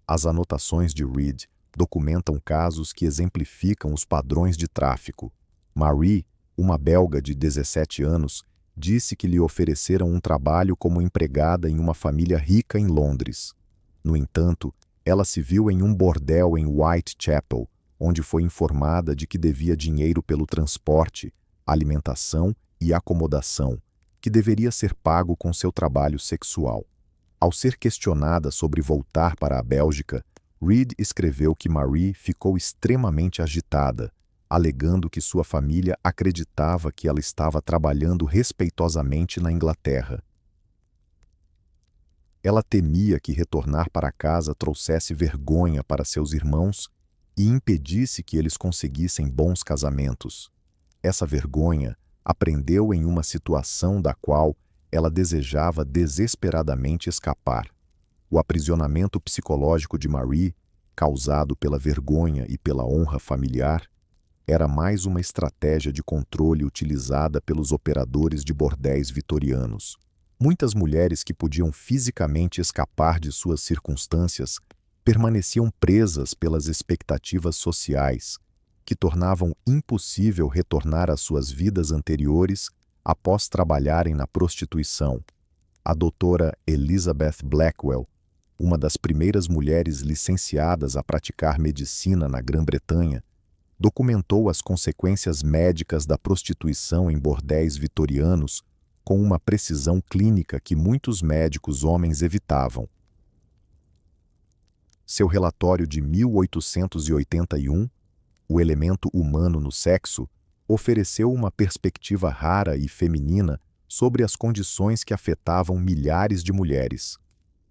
Speaker 1: As anotações de Reed documentam casos que exemplificam os padrões de tráfico. Marie, uma belga de 17 anos, disse que lhe ofereceram um trabalho como empregada em uma família rica em Londres. No entanto, ela se viu em um bordel em Whitechapel, onde foi informada de que devia dinheiro pelo transporte, alimentação e acomodação, que deveria ser pago com seu trabalho sexual. Ao ser questionada sobre voltar para a Bélgica, Reed escreveu que Marie ficou extremamente agitada, alegando que sua família acreditava que ela estava trabalhando respeitosamente na Inglaterra. Ela temia que retornar para casa trouxesse vergonha para seus irmãos e impedisse que eles conseguissem bons casamentos. Essa vergonha aprendeu em uma situação da qual ela desejava desesperadamente escapar. O aprisionamento psicológico de Marie, causado pela vergonha e pela honra familiar, era mais uma estratégia de controle utilizada pelos operadores de bordéis vitorianos. Muitas mulheres que podiam fisicamente escapar de suas circunstâncias permaneciam presas pelas expectativas sociais, que tornavam impossível retornar às suas vidas anteriores após trabalharem na prostituição. A doutora Elizabeth Blackwell, uma das primeiras mulheres licenciadas a praticar medicina na Grã-Bretanha, documentou as consequências médicas da prostituição em bordéis vitorianos com uma precisão clínica que muitos médicos homens evitavam. Seu relatório de 1881, O Elemento Humano no Sexo, ofereceu uma perspectiva rara e feminina sobre as condições que afetavam milhares de mulheres.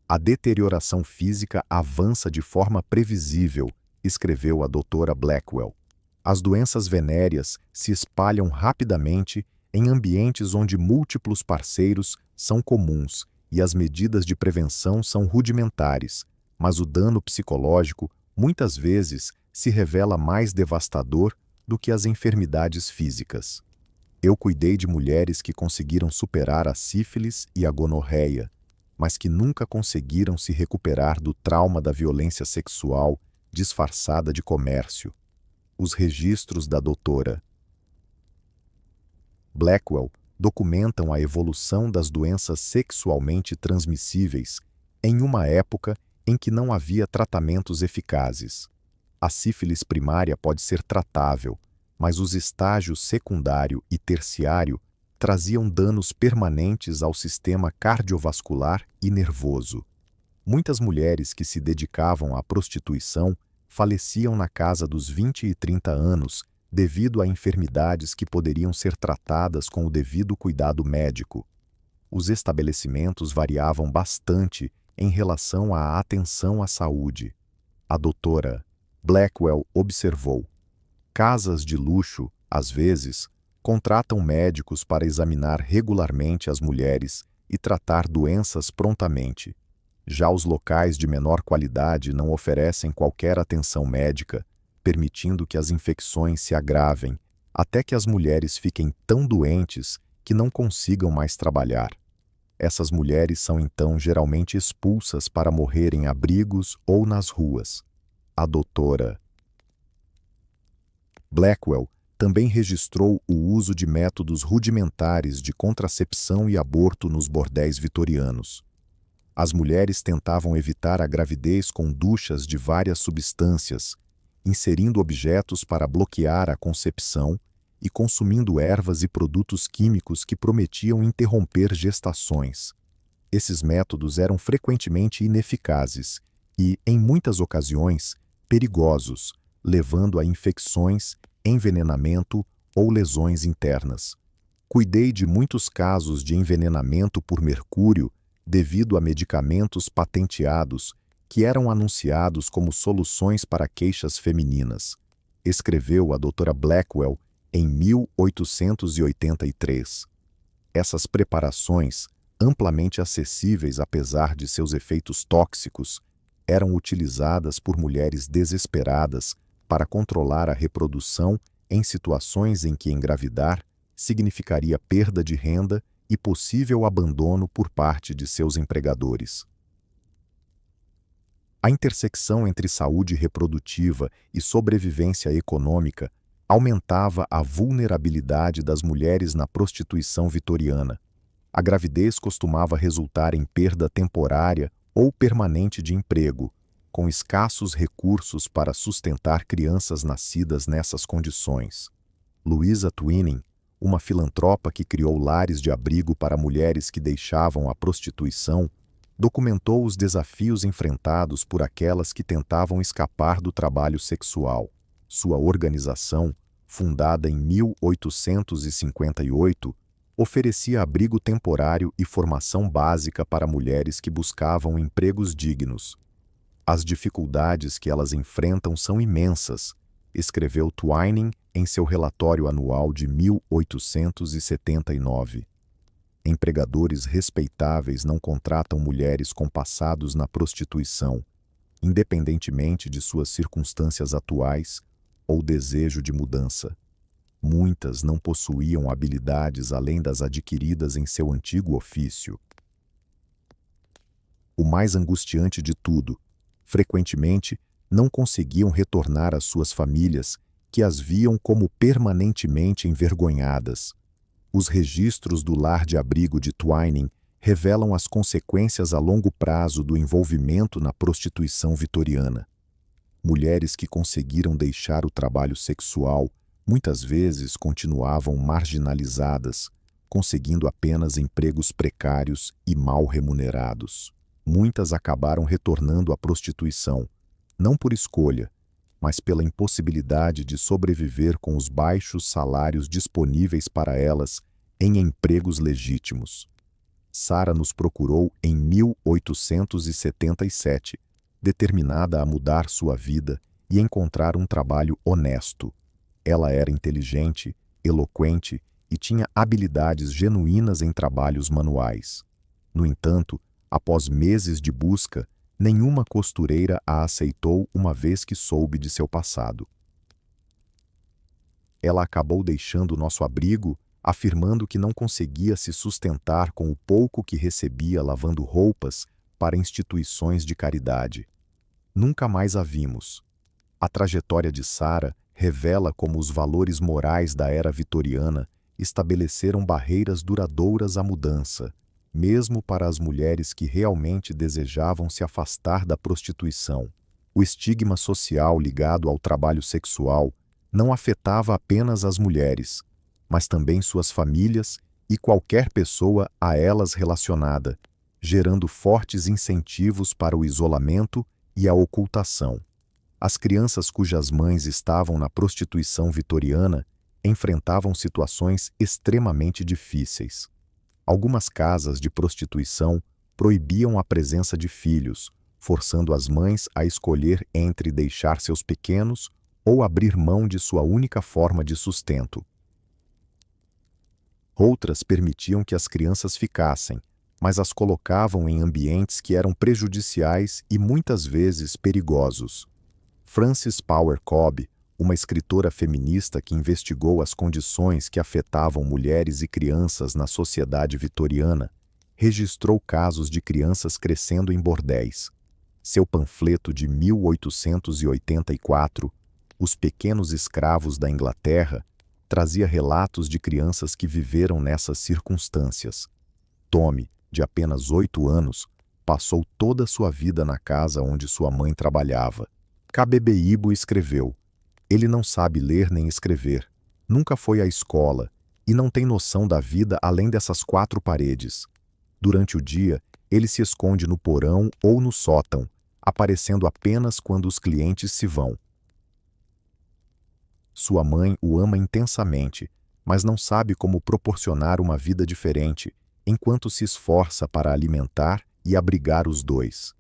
Speaker 1: A deterioração física avança de forma previsível, escreveu a doutora Blackwell. As doenças venéreas se espalham rapidamente em ambientes onde múltiplos parceiros são comuns e as medidas de prevenção são rudimentares, mas o dano psicológico muitas vezes se revela mais devastador do que as enfermidades físicas. Eu cuidei de mulheres que conseguiram superar a sífilis e a gonorreia, mas que nunca conseguiram se recuperar do trauma da violência sexual disfarçada de comércio. Os registros da doutora Blackwell documentam a evolução das doenças sexualmente transmissíveis em uma época em que não havia tratamentos eficazes. A sífilis primária pode ser tratável, mas os estágios secundário e terciário traziam danos permanentes ao sistema cardiovascular e nervoso. Muitas mulheres que se dedicavam à prostituição faleciam na casa dos 20 e 30 anos devido a enfermidades que poderiam ser tratadas com o devido cuidado médico. Os estabelecimentos variavam bastante em relação à atenção à saúde. A doutora Blackwell observou: casas de luxo, às vezes, contratam médicos para examinar regularmente as mulheres e tratar doenças prontamente. Já os locais de menor qualidade não oferecem qualquer atenção médica, permitindo que as infecções se agravem, até que as mulheres fiquem tão doentes que não consigam mais trabalhar. Essas mulheres são então geralmente expulsas para morrer em abrigos ou nas ruas. A doutora Blackwell também registrou o uso de métodos rudimentares de contracepção e aborto nos bordéis vitorianos. As mulheres tentavam evitar a gravidez com duchas de várias substâncias, inserindo objetos para bloquear a concepção e consumindo ervas e produtos químicos que prometiam interromper gestações. Esses métodos eram frequentemente ineficazes e, em muitas ocasiões, perigosos, levando a infecções, envenenamento ou lesões internas. Cuidei de muitos casos de envenenamento por mercúrio devido a medicamentos patenteados que eram anunciados como soluções para queixas femininas, escreveu a doutora Blackwell em 1883. Essas preparações, amplamente acessíveis apesar de seus efeitos tóxicos, eram utilizadas por mulheres desesperadas para controlar a reprodução em situações em que engravidar significaria perda de renda e possível abandono por parte de seus empregadores. A intersecção entre saúde reprodutiva e sobrevivência econômica aumentava a vulnerabilidade das mulheres na prostituição vitoriana. A gravidez costumava resultar em perda temporária ou permanente de emprego, com escassos recursos para sustentar crianças nascidas nessas condições. Louisa Twining, uma filantropa que criou lares de abrigo para mulheres que deixavam a prostituição, documentou os desafios enfrentados por aquelas que tentavam escapar do trabalho sexual. Sua organização, fundada em 1858, oferecia abrigo temporário e formação básica para mulheres que buscavam empregos dignos. As dificuldades que elas enfrentam são imensas, escreveu Twining em seu relatório anual de 1879. Empregadores respeitáveis não contratam mulheres com passados na prostituição, independentemente de suas circunstâncias atuais ou desejo de mudança. Muitas não possuíam habilidades além das adquiridas em seu antigo ofício. O mais angustiante de tudo, frequentemente não conseguiam retornar às suas famílias, que as viam como permanentemente envergonhadas. Os registros do lar de abrigo de Twining revelam as consequências a longo prazo do envolvimento na prostituição vitoriana. Mulheres que conseguiram deixar o trabalho sexual muitas vezes continuavam marginalizadas, conseguindo apenas empregos precários e mal remunerados. Muitas acabaram retornando à prostituição, não por escolha, mas pela impossibilidade de sobreviver com os baixos salários disponíveis para elas em empregos legítimos. Sarah nos procurou em 1877, determinada a mudar sua vida e encontrar um trabalho honesto. Ela era inteligente, eloquente e tinha habilidades genuínas em trabalhos manuais. No entanto, após meses de busca, nenhuma costureira a aceitou uma vez que soube de seu passado. Ela acabou deixando nosso abrigo, afirmando que não conseguia se sustentar com o pouco que recebia lavando roupas para instituições de caridade. Nunca mais a vimos. A trajetória de Sarah revela como os valores morais da era vitoriana estabeleceram barreiras duradouras à mudança, mesmo para as mulheres que realmente desejavam se afastar da prostituição. O estigma social ligado ao trabalho sexual não afetava apenas as mulheres, mas também suas famílias e qualquer pessoa a elas relacionada, gerando fortes incentivos para o isolamento e a ocultação. As crianças cujas mães estavam na prostituição vitoriana enfrentavam situações extremamente difíceis. Algumas casas de prostituição proibiam a presença de filhos, forçando as mães a escolher entre deixar seus pequenos ou abrir mão de sua única forma de sustento. Outras permitiam que as crianças ficassem, mas as colocavam em ambientes que eram prejudiciais e muitas vezes perigosos. Frances Power Cobbe, uma escritora feminista que investigou as condições que afetavam mulheres e crianças na sociedade vitoriana, registrou casos de crianças crescendo em bordéis. Seu panfleto de 1884, Os Pequenos Escravos da Inglaterra, trazia relatos de crianças que viveram nessas circunstâncias. Tommy, de apenas 8 anos, passou toda a sua vida na casa onde sua mãe trabalhava. Kabebe-Ibo escreveu: ele não sabe ler nem escrever, nunca foi à escola e não tem noção da vida além dessas 4 paredes. Durante o dia, ele se esconde no porão ou no sótão, aparecendo apenas quando os clientes se vão. Sua mãe o ama intensamente, mas não sabe como proporcionar uma vida diferente, enquanto se esforça para alimentar e abrigar os dois.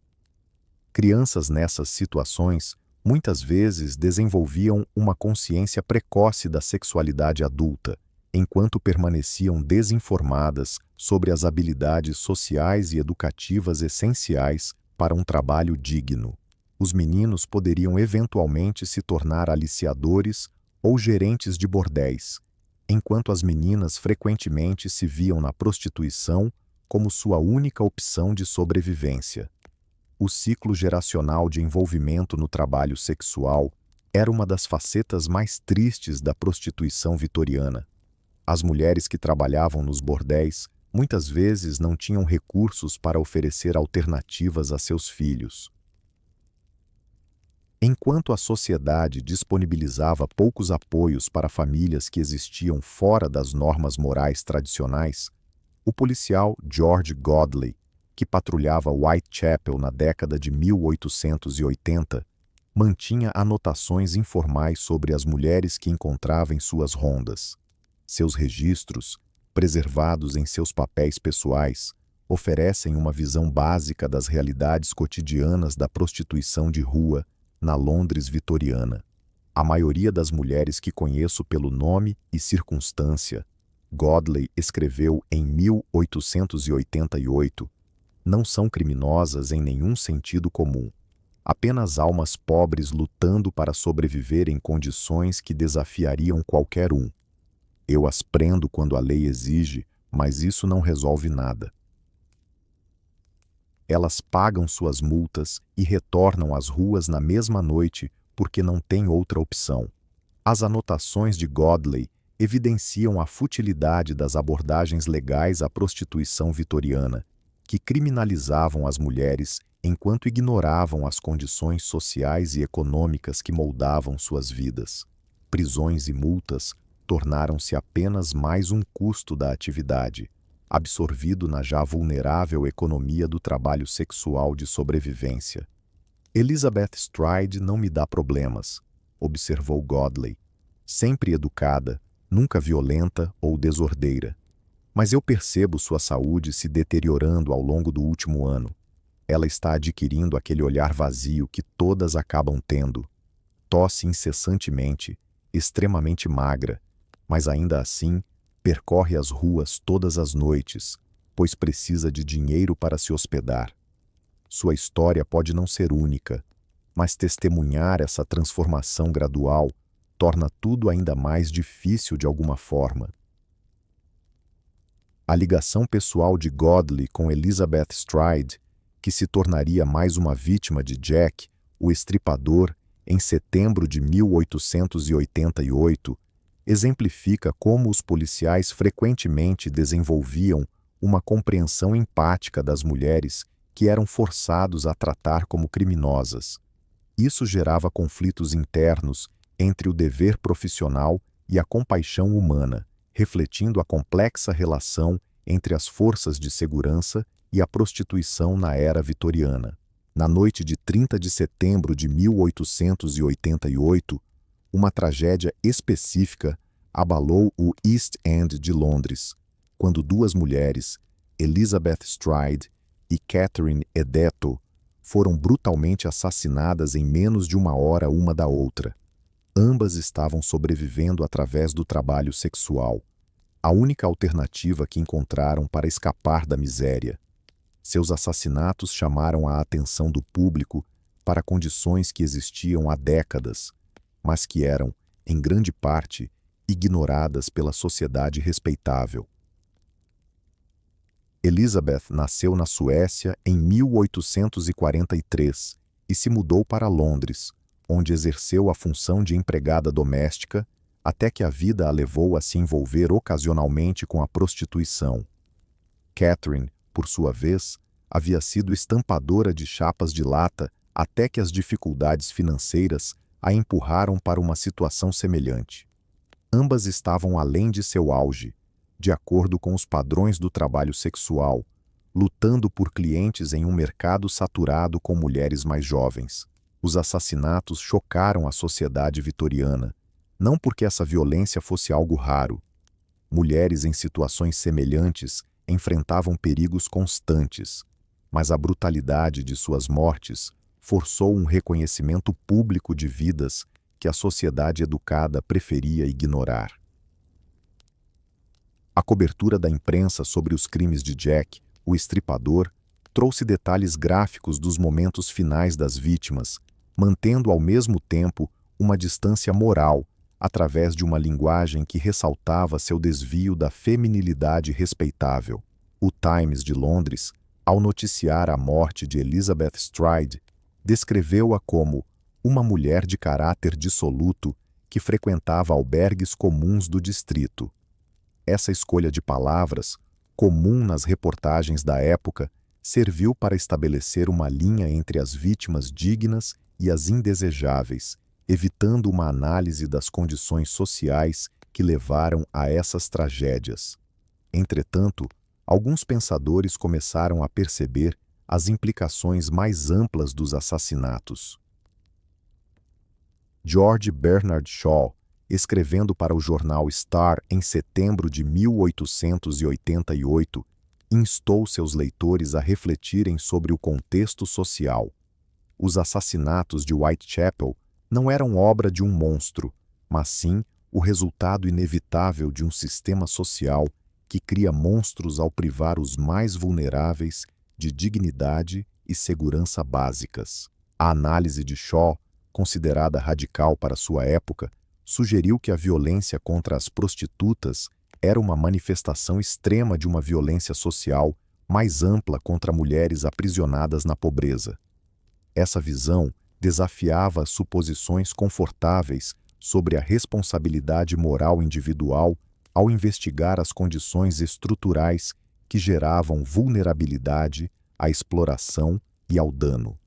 Speaker 1: Crianças nessas situações muitas vezes desenvolviam uma consciência precoce da sexualidade adulta, enquanto permaneciam desinformadas sobre as habilidades sociais e educativas essenciais para um trabalho digno. Os meninos poderiam eventualmente se tornar aliciadores ou gerentes de bordéis, enquanto as meninas frequentemente se viam na prostituição como sua única opção de sobrevivência. O ciclo geracional de envolvimento no trabalho sexual era uma das facetas mais tristes da prostituição vitoriana. As mulheres que trabalhavam nos bordéis muitas vezes não tinham recursos para oferecer alternativas a seus filhos. Enquanto a sociedade disponibilizava poucos apoios para famílias que existiam fora das normas morais tradicionais, o policial George Godley, que patrulhava Whitechapel na década de 1880, mantinha anotações informais sobre as mulheres que encontrava em suas rondas. Seus registros, preservados em seus papéis pessoais, oferecem uma visão básica das realidades cotidianas da prostituição de rua na Londres vitoriana. A maioria das mulheres que conheço pelo nome e circunstância, Godley escreveu em 1888, não são criminosas em nenhum sentido comum, apenas almas pobres lutando para sobreviver em condições que desafiariam qualquer um. Eu as prendo quando a lei exige, mas isso não resolve nada. Elas pagam suas multas e retornam às ruas na mesma noite porque não têm outra opção. As anotações de Godley evidenciam a futilidade das abordagens legais à prostituição vitoriana, que criminalizavam as mulheres enquanto ignoravam as condições sociais e econômicas que moldavam suas vidas. Prisões e multas tornaram-se apenas mais um custo da atividade, absorvido na já vulnerável economia do trabalho sexual de sobrevivência. Elizabeth Stride não me dá problemas, observou Godley, sempre educada, nunca violenta ou desordeira. Mas eu percebo sua saúde se deteriorando ao longo do último ano. Ela está adquirindo aquele olhar vazio que todas acabam tendo. Tosse incessantemente, extremamente magra, mas ainda assim percorre as ruas todas as noites, pois precisa de dinheiro para se hospedar. Sua história pode não ser única, mas testemunhar essa transformação gradual torna tudo ainda mais difícil de alguma forma. A ligação pessoal de Godley com Elizabeth Stride, que se tornaria mais uma vítima de Jack, o Estripador, em setembro de 1888, exemplifica como os policiais frequentemente desenvolviam uma compreensão empática das mulheres que eram forçados a tratar como criminosas. Isso gerava conflitos internos entre o dever profissional e a compaixão humana, refletindo a complexa relação entre as forças de segurança e a prostituição na era vitoriana. Na noite de 30 de setembro de 1888, uma tragédia específica abalou o East End de Londres, quando duas mulheres, Elizabeth Stride e Catherine Edeto, foram brutalmente assassinadas em menos de uma hora uma da outra. Ambas estavam sobrevivendo através do trabalho sexual, a única alternativa que encontraram para escapar da miséria. Seus assassinatos chamaram a atenção do público para condições que existiam há décadas, mas que eram, em grande parte, ignoradas pela sociedade respeitável. Elizabeth nasceu na Suécia em 1843 e se mudou para Londres, onde exerceu a função de empregada doméstica até que a vida a levou a se envolver ocasionalmente com a prostituição. Catherine, por sua vez, havia sido estampadora de chapas de lata até que as dificuldades financeiras a empurraram para uma situação semelhante. Ambas estavam além de seu auge, de acordo com os padrões do trabalho sexual, lutando por clientes em um mercado saturado com mulheres mais jovens. Os assassinatos chocaram a sociedade vitoriana, não porque essa violência fosse algo raro. Mulheres em situações semelhantes enfrentavam perigos constantes, mas a brutalidade de suas mortes forçou um reconhecimento público de vidas que a sociedade educada preferia ignorar. A cobertura da imprensa sobre os crimes de Jack, o Estripador, trouxe detalhes gráficos dos momentos finais das vítimas, mantendo ao mesmo tempo uma distância moral através de uma linguagem que ressaltava seu desvio da feminilidade respeitável. O Times de Londres, ao noticiar a morte de Elizabeth Stride, descreveu-a como uma mulher de caráter dissoluto que frequentava albergues comuns do distrito. Essa escolha de palavras, comum nas reportagens da época, serviu para estabelecer uma linha entre as vítimas dignas e as indesejáveis, evitando uma análise das condições sociais que levaram a essas tragédias. Entretanto, alguns pensadores começaram a perceber as implicações mais amplas dos assassinatos. George Bernard Shaw, escrevendo para o jornal Star em setembro de 1888, instou seus leitores a refletirem sobre o contexto social. Os assassinatos de Whitechapel não eram obra de um monstro, mas sim o resultado inevitável de um sistema social que cria monstros ao privar os mais vulneráveis de dignidade e segurança básicas. A análise de Shaw, considerada radical para sua época, sugeriu que a violência contra as prostitutas era uma manifestação extrema de uma violência social mais ampla contra mulheres aprisionadas na pobreza. Essa visão desafiava as suposições confortáveis sobre a responsabilidade moral individual ao investigar as condições estruturais que geravam vulnerabilidade à exploração e ao dano.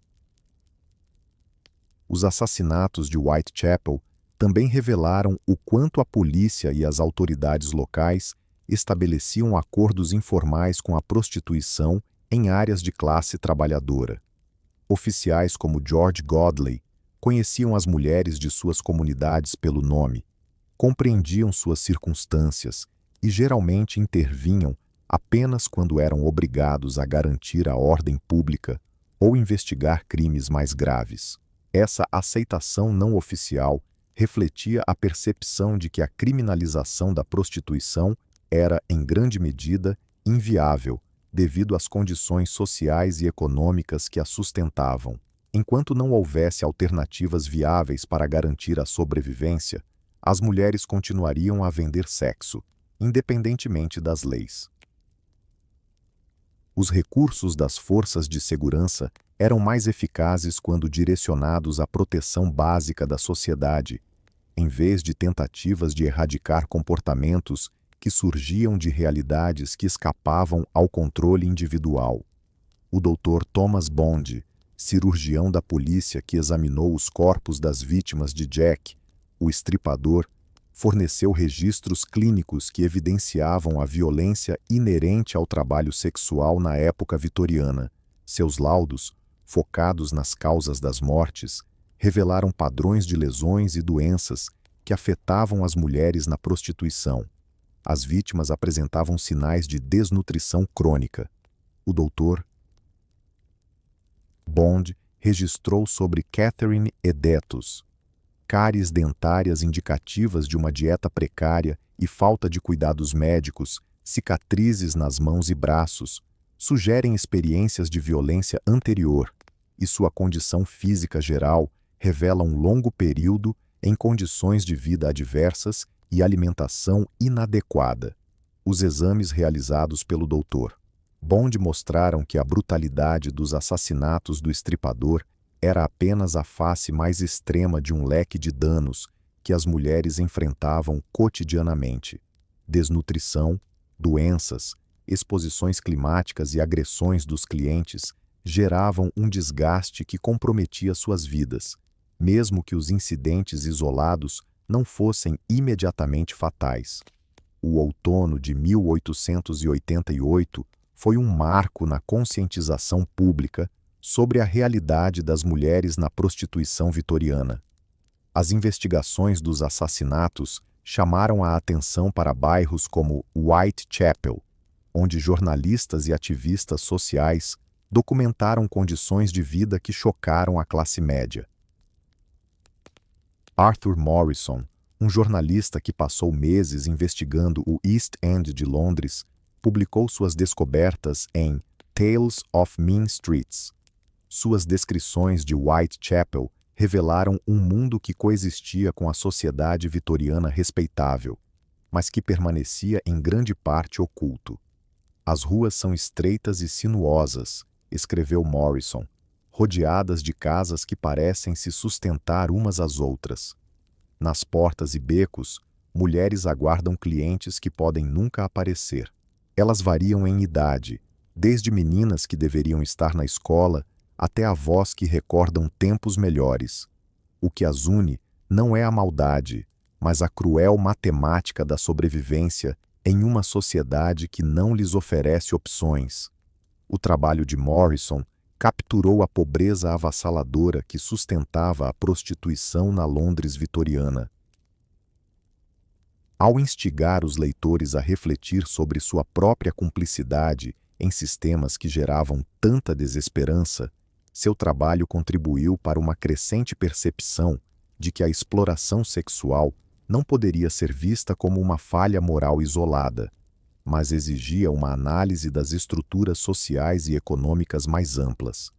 Speaker 1: Os assassinatos de Whitechapel também revelaram o quanto a polícia e as autoridades locais estabeleciam acordos informais com a prostituição em áreas de classe trabalhadora. Oficiais como George Godley conheciam as mulheres de suas comunidades pelo nome, compreendiam suas circunstâncias e geralmente intervinham apenas quando eram obrigados a garantir a ordem pública ou investigar crimes mais graves. Essa aceitação não oficial refletia a percepção de que a criminalização da prostituição era, em grande medida, inviável, devido às condições sociais e econômicas que a sustentavam. Enquanto não houvesse alternativas viáveis para garantir a sobrevivência, as mulheres continuariam a vender sexo, independentemente das leis. Os recursos das forças de segurança eram mais eficazes quando direcionados à proteção básica da sociedade, em vez de tentativas de erradicar comportamentos que surgiam de realidades que escapavam ao controle individual. O Dr. Thomas Bond, cirurgião da polícia que examinou os corpos das vítimas de Jack, o Estripador, forneceu registros clínicos que evidenciavam a violência inerente ao trabalho sexual na época vitoriana. Seus laudos, focados nas causas das mortes, revelaram padrões de lesões e doenças que afetavam as mulheres na prostituição. As vítimas apresentavam sinais de desnutrição crônica. O Dr. Bond registrou sobre Catherine Edetus cáries dentárias indicativas de uma dieta precária e falta de cuidados médicos, cicatrizes nas mãos e braços, sugerem experiências de violência anterior, e sua condição física geral revela um longo período em condições de vida adversas e alimentação inadequada. Os exames realizados pelo Dr. Bond mostraram que a brutalidade dos assassinatos do estripador era apenas a face mais extrema de um leque de danos que as mulheres enfrentavam cotidianamente. Desnutrição, doenças, exposições climáticas e agressões dos clientes geravam um desgaste que comprometia suas vidas, mesmo que os incidentes isolados não fossem imediatamente fatais. O outono de 1888 foi um marco na conscientização pública sobre a realidade das mulheres na prostituição vitoriana. As investigações dos assassinatos chamaram a atenção para bairros como Whitechapel, onde jornalistas e ativistas sociais documentaram condições de vida que chocaram a classe média. Arthur Morrison, um jornalista que passou meses investigando o East End de Londres, publicou suas descobertas em Tales of Mean Streets. Suas descrições de Whitechapel revelaram um mundo que coexistia com a sociedade vitoriana respeitável, mas que permanecia em grande parte oculto. As ruas são estreitas e sinuosas, escreveu Morrison, rodeadas de casas que parecem se sustentar umas às outras. Nas portas e becos, mulheres aguardam clientes que podem nunca aparecer. Elas variam em idade, desde meninas que deveriam estar na escola até avós que recordam tempos melhores. O que as une não é a maldade, mas a cruel matemática da sobrevivência em uma sociedade que não lhes oferece opções. O trabalho de Morrison capturou a pobreza avassaladora que sustentava a prostituição na Londres vitoriana. Ao instigar os leitores a refletir sobre sua própria cumplicidade em sistemas que geravam tanta desesperança, seu trabalho contribuiu para uma crescente percepção de que a exploração sexual não poderia ser vista como uma falha moral isolada, mas exigia uma análise das estruturas sociais e econômicas mais amplas.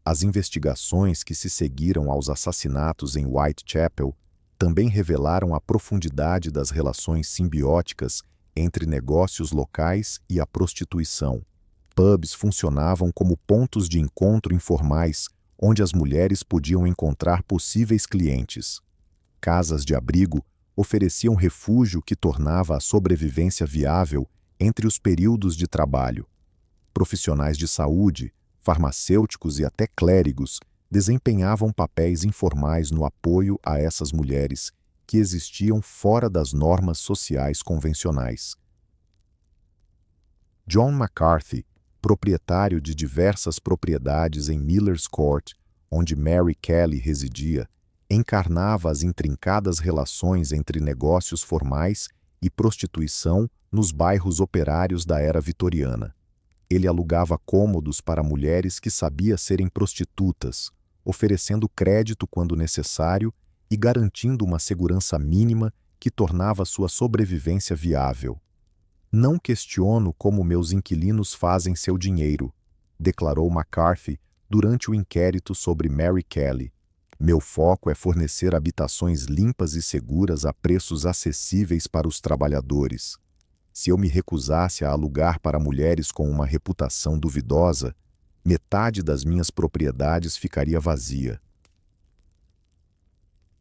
Speaker 1: As investigações que se seguiram aos assassinatos em Whitechapel também revelaram a profundidade das relações simbióticas entre negócios locais e a prostituição. Pubs funcionavam como pontos de encontro informais onde as mulheres podiam encontrar possíveis clientes. Casas de abrigo ofereciam refúgio que tornava a sobrevivência viável entre os períodos de trabalho. Profissionais de saúde, farmacêuticos e até clérigos desempenhavam papéis informais no apoio a essas mulheres que existiam fora das normas sociais convencionais. John McCarthy, proprietário de diversas propriedades em Miller's Court, onde Mary Kelly residia, encarnava as intrincadas relações entre negócios formais e prostituição nos bairros operários da era vitoriana. Ele alugava cômodos para mulheres que sabia serem prostitutas, oferecendo crédito quando necessário e garantindo uma segurança mínima que tornava sua sobrevivência viável. "Não questiono como meus inquilinos fazem seu dinheiro", declarou McCarthy durante o inquérito sobre Mary Kelly. "Meu foco é fornecer habitações limpas e seguras a preços acessíveis para os trabalhadores. Se eu me recusasse a alugar para mulheres com uma reputação duvidosa, metade das minhas propriedades ficaria vazia.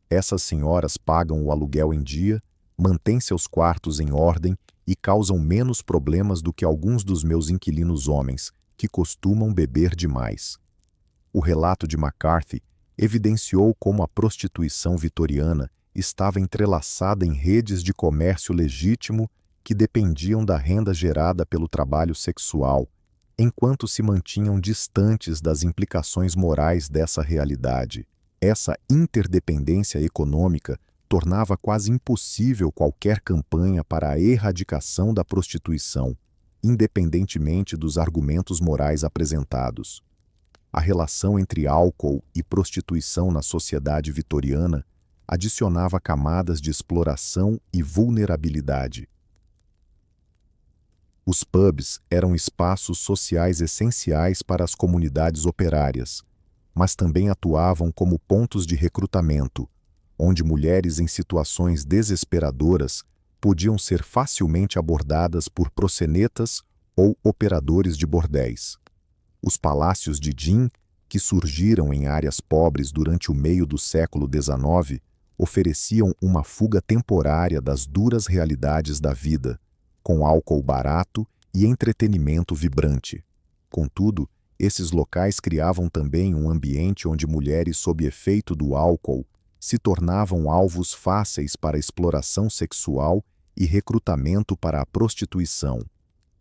Speaker 1: Essas senhoras pagam o aluguel em dia, mantêm seus quartos em ordem e causam menos problemas do que alguns dos meus inquilinos homens, que costumam beber demais." O relato de McCarthy evidenciou como a prostituição vitoriana estava entrelaçada em redes de comércio legítimo que dependiam da renda gerada pelo trabalho sexual, enquanto se mantinham distantes das implicações morais dessa realidade. Essa interdependência econômica tornava quase impossível qualquer campanha para a erradicação da prostituição, independentemente dos argumentos morais apresentados. A relação entre álcool e prostituição na sociedade vitoriana adicionava camadas de exploração e vulnerabilidade. Os pubs eram espaços sociais essenciais para as comunidades operárias, mas também atuavam como pontos de recrutamento, onde mulheres em situações desesperadoras podiam ser facilmente abordadas por proxenetas ou operadores de bordéis. Os palácios de gin, que surgiram em áreas pobres durante o meio do século XIX, ofereciam uma fuga temporária das duras realidades da vida, com álcool barato e entretenimento vibrante. Contudo, esses locais criavam também um ambiente onde mulheres sob efeito do álcool se tornavam alvos fáceis para exploração sexual e recrutamento para a prostituição.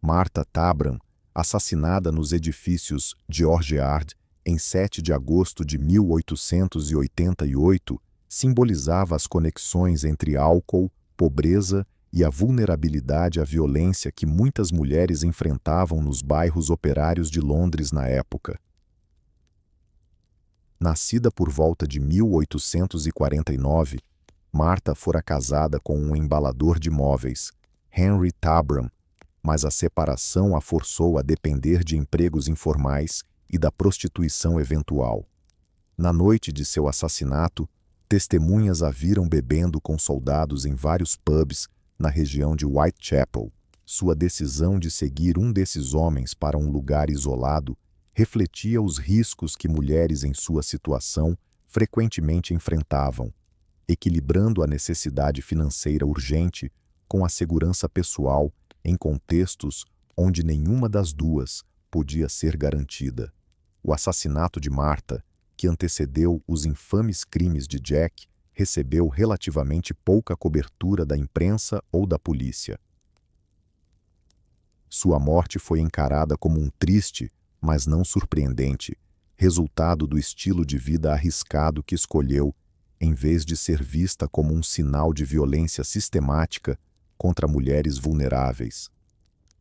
Speaker 1: Martha Tabram, assassinada nos edifícios George Yard em 7 de agosto de 1888, simbolizava as conexões entre álcool, pobreza e a vulnerabilidade à violência que muitas mulheres enfrentavam nos bairros operários de Londres na época. Nascida por volta de 1849, Martha fora casada com um embalador de móveis, Henry Tabram, mas a separação a forçou a depender de empregos informais e da prostituição eventual. Na noite de seu assassinato, testemunhas a viram bebendo com soldados em vários pubs na região de Whitechapel. Sua decisão de seguir um desses homens para um lugar isolado refletia os riscos que mulheres em sua situação frequentemente enfrentavam, equilibrando a necessidade financeira urgente com a segurança pessoal em contextos onde nenhuma das duas podia ser garantida. O assassinato de Martha, que antecedeu os infames crimes de Jack, recebeu relativamente pouca cobertura da imprensa ou da polícia. Sua morte foi encarada como um triste, mas não surpreendente, resultado do estilo de vida arriscado que escolheu, em vez de ser vista como um sinal de violência sistemática contra mulheres vulneráveis.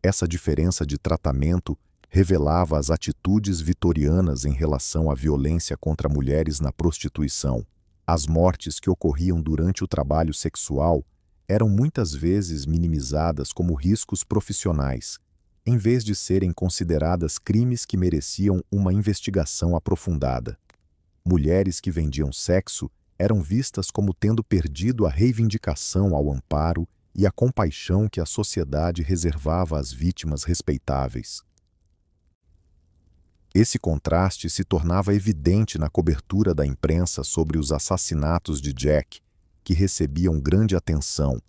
Speaker 1: Essa diferença de tratamento revelava as atitudes vitorianas em relação à violência contra mulheres na prostituição. As mortes que ocorriam durante o trabalho sexual eram muitas vezes minimizadas como riscos profissionais, em vez de serem consideradas crimes que mereciam uma investigação aprofundada. Mulheres que vendiam sexo eram vistas como tendo perdido a reivindicação ao amparo e a compaixão que a sociedade reservava às vítimas respeitáveis. Esse contraste se tornava evidente na cobertura da imprensa sobre os assassinatos de Jack, que recebiam grande atenção,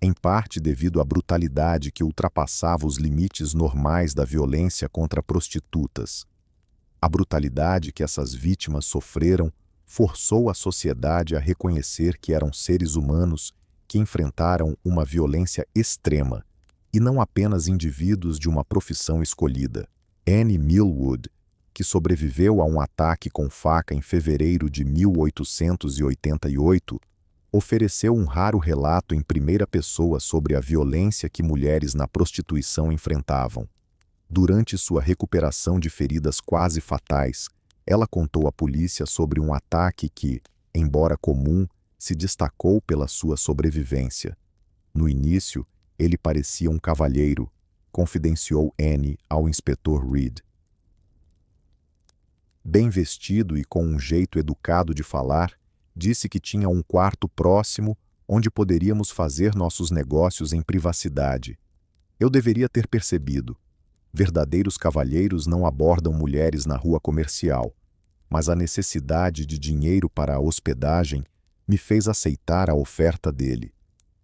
Speaker 1: em parte devido à brutalidade que ultrapassava os limites normais da violência contra prostitutas. A brutalidade que essas vítimas sofreram forçou a sociedade a reconhecer que eram seres humanos que enfrentaram uma violência extrema, e não apenas indivíduos de uma profissão escolhida. Annie Millwood, que sobreviveu a um ataque com faca em fevereiro de 1888, ofereceu um raro relato em primeira pessoa sobre a violência que mulheres na prostituição enfrentavam. Durante sua recuperação de feridas quase fatais, ela contou à polícia sobre um ataque que, embora comum, se destacou pela sua sobrevivência. No início, ele parecia um cavalheiro, confidenciou Annie ao inspetor Reed. Bem vestido e com um jeito educado de falar, disse que tinha um quarto próximo onde poderíamos fazer nossos negócios em privacidade. Eu deveria ter percebido. Verdadeiros cavalheiros não abordam mulheres na rua comercial, mas a necessidade de dinheiro para a hospedagem me fez aceitar a oferta dele.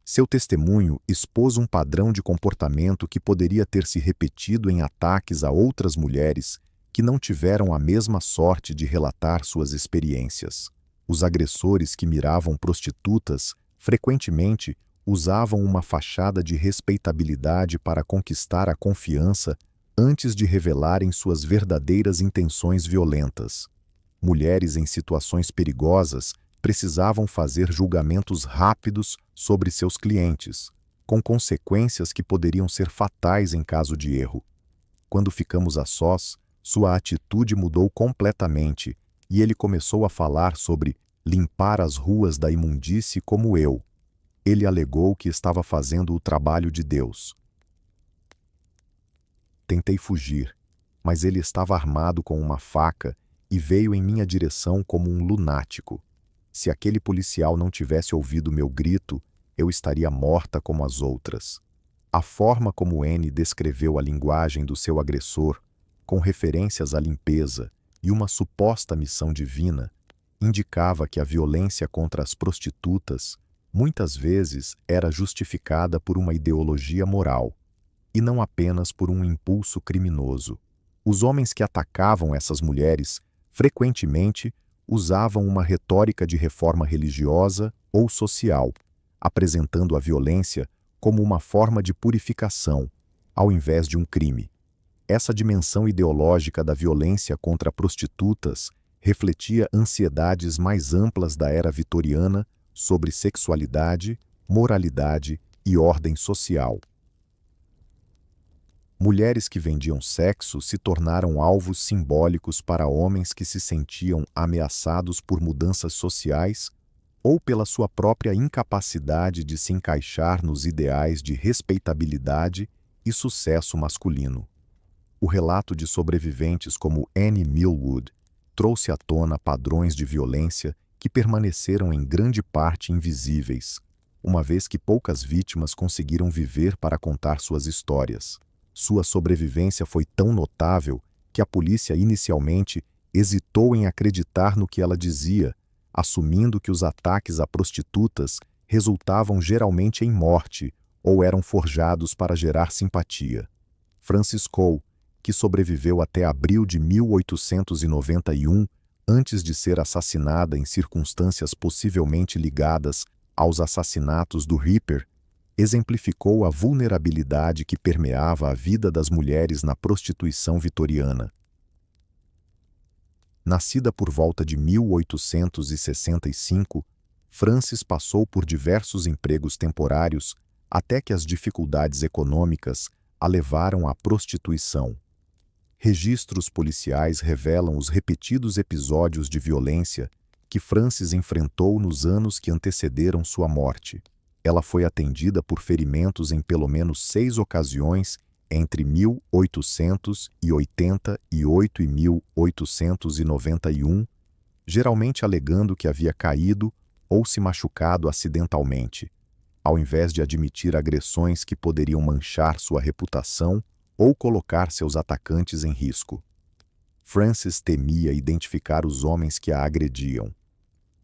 Speaker 1: Seu testemunho expôs um padrão de comportamento que poderia ter se repetido em ataques a outras mulheres que não tiveram a mesma sorte de relatar suas experiências. Os agressores que miravam prostitutas frequentemente usavam uma fachada de respeitabilidade para conquistar a confiança antes de revelarem suas verdadeiras intenções violentas. Mulheres em situações perigosas precisavam fazer julgamentos rápidos sobre seus clientes, com consequências que poderiam ser fatais em caso de erro. Quando ficamos a sós, sua atitude mudou completamente e ele começou a falar sobre limpar as ruas da imundície como eu. Ele alegou que estava fazendo o trabalho de Deus. Tentei fugir, mas ele estava armado com uma faca e veio em minha direção como um lunático. Se aquele policial não tivesse ouvido meu grito, eu estaria morta como as outras. A forma como Anne descreveu a linguagem do seu agressor, com referências à limpeza e uma suposta missão divina, indicava que a violência contra as prostitutas muitas vezes era justificada por uma ideologia moral, e não apenas por um impulso criminoso. Os homens que atacavam essas mulheres frequentemente usavam uma retórica de reforma religiosa ou social, apresentando a violência como uma forma de purificação, ao invés de um crime. Essa dimensão ideológica da violência contra prostitutas refletia ansiedades mais amplas da era vitoriana sobre sexualidade, moralidade e ordem social. Mulheres que vendiam sexo se tornaram alvos simbólicos para homens que se sentiam ameaçados por mudanças sociais ou pela sua própria incapacidade de se encaixar nos ideais de respeitabilidade e sucesso masculino. O relato de sobreviventes como Annie Millwood trouxe à tona padrões de violência que permaneceram em grande parte invisíveis, uma vez que poucas vítimas conseguiram viver para contar suas histórias. Sua sobrevivência foi tão notável que a polícia inicialmente hesitou em acreditar no que ela dizia, assumindo que os ataques a prostitutas resultavam geralmente em morte ou eram forjados para gerar simpatia. Frances Cole, que sobreviveu até abril de 1891, antes de ser assassinada em circunstâncias possivelmente ligadas aos assassinatos do Ripper, exemplificou a vulnerabilidade que permeava a vida das mulheres na prostituição vitoriana. Nascida por volta de 1865, Frances passou por diversos empregos temporários até que as dificuldades econômicas a levaram à prostituição. Registros policiais revelam os repetidos episódios de violência que Frances enfrentou nos anos que antecederam sua morte. Ela foi atendida por ferimentos em pelo menos 6 ocasiões entre 1888 e 1891, geralmente alegando que havia caído ou se machucado acidentalmente, ao invés de admitir agressões que poderiam manchar sua reputação ou colocar seus atacantes em risco. Frances temia identificar os homens que a agrediam.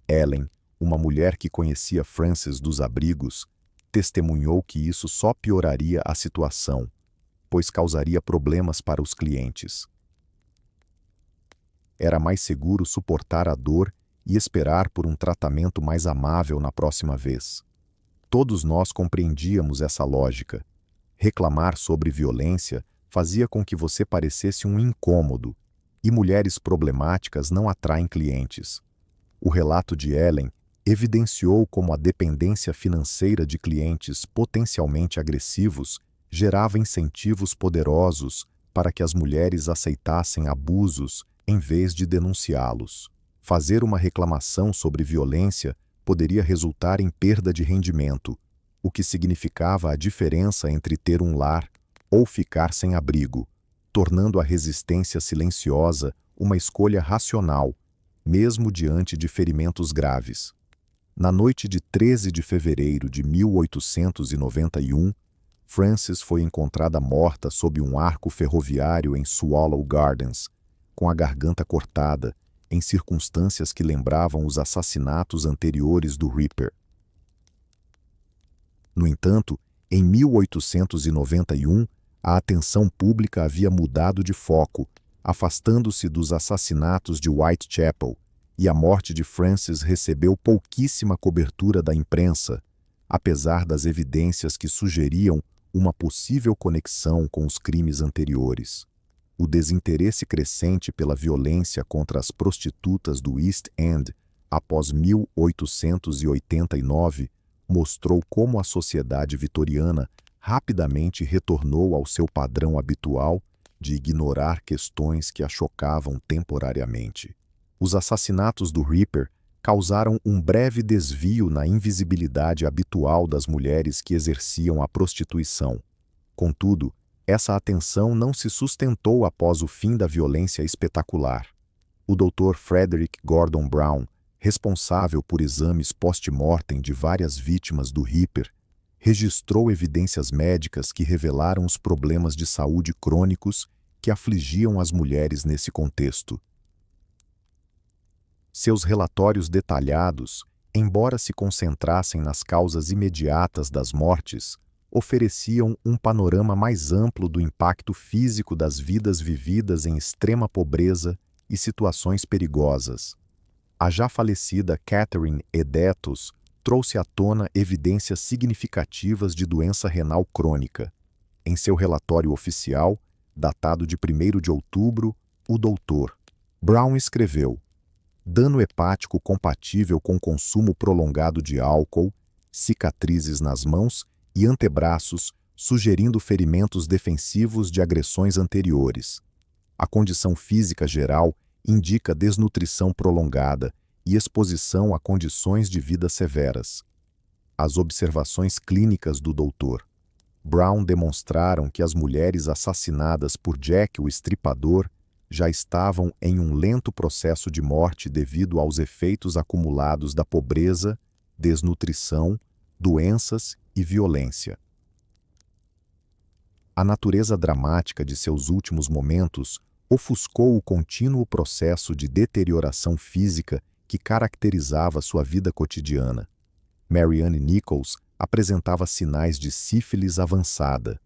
Speaker 1: Ellen, uma mulher que conhecia Frances dos abrigos, testemunhou que isso só pioraria a situação, pois causaria problemas para os clientes. Era mais seguro suportar a dor e esperar por um tratamento mais amável na próxima vez. Todos nós compreendíamos essa lógica. Reclamar sobre violência fazia com que você parecesse um incômodo, e mulheres problemáticas não atraem clientes. O relato de Ellen evidenciou como a dependência financeira de clientes potencialmente agressivos gerava incentivos poderosos para que as mulheres aceitassem abusos em vez de denunciá-los. Fazer uma reclamação sobre violência poderia resultar em perda de rendimento, o que significava a diferença entre ter um lar ou ficar sem abrigo, tornando a resistência silenciosa uma escolha racional, mesmo diante de ferimentos graves. Na noite de 13 de fevereiro de 1891, Frances foi encontrada morta sob um arco ferroviário em Swallow Gardens, com a garganta cortada, em circunstâncias que lembravam os assassinatos anteriores do Ripper. No entanto, em 1891, a atenção pública havia mudado de foco, afastando-se dos assassinatos de Whitechapel e a morte de Frances recebeu pouquíssima cobertura da imprensa, apesar das evidências que sugeriam uma possível conexão com os crimes anteriores. O desinteresse crescente pela violência contra as prostitutas do East End após 1889 mostrou como a sociedade vitoriana rapidamente retornou ao seu padrão habitual de ignorar questões que a chocavam temporariamente. Os assassinatos do Ripper causaram um breve desvio na invisibilidade habitual das mulheres que exerciam a prostituição. Contudo, essa atenção não se sustentou após o fim da violência espetacular. O Dr. Frederick Gordon Brown, responsável por exames post-mortem de várias vítimas do Ripper, registrou evidências médicas que revelaram os problemas de saúde crônicos que afligiam as mulheres nesse contexto. Seus relatórios detalhados, embora se concentrassem nas causas imediatas das mortes, ofereciam um panorama mais amplo do impacto físico das vidas vividas em extrema pobreza e situações perigosas. A já falecida Catherine Edetos trouxe à tona evidências significativas de doença renal crônica. Em seu relatório oficial, datado de 1º de outubro, o Dr. Brown escreveu: dano hepático compatível com consumo prolongado de álcool, cicatrizes nas mãos e antebraços, sugerindo ferimentos defensivos de agressões anteriores. A condição física geral indica desnutrição prolongada e exposição a condições de vida severas. As observações clínicas do Dr. Brown demonstraram que as mulheres assassinadas por Jack o Estripador já estavam em um lento processo de morte devido aos efeitos acumulados da pobreza, desnutrição, doenças e violência. A natureza dramática de seus últimos momentos ofuscou o contínuo processo de deterioração física que caracterizava sua vida cotidiana. Marianne Nichols apresentava sinais de sífilis avançada.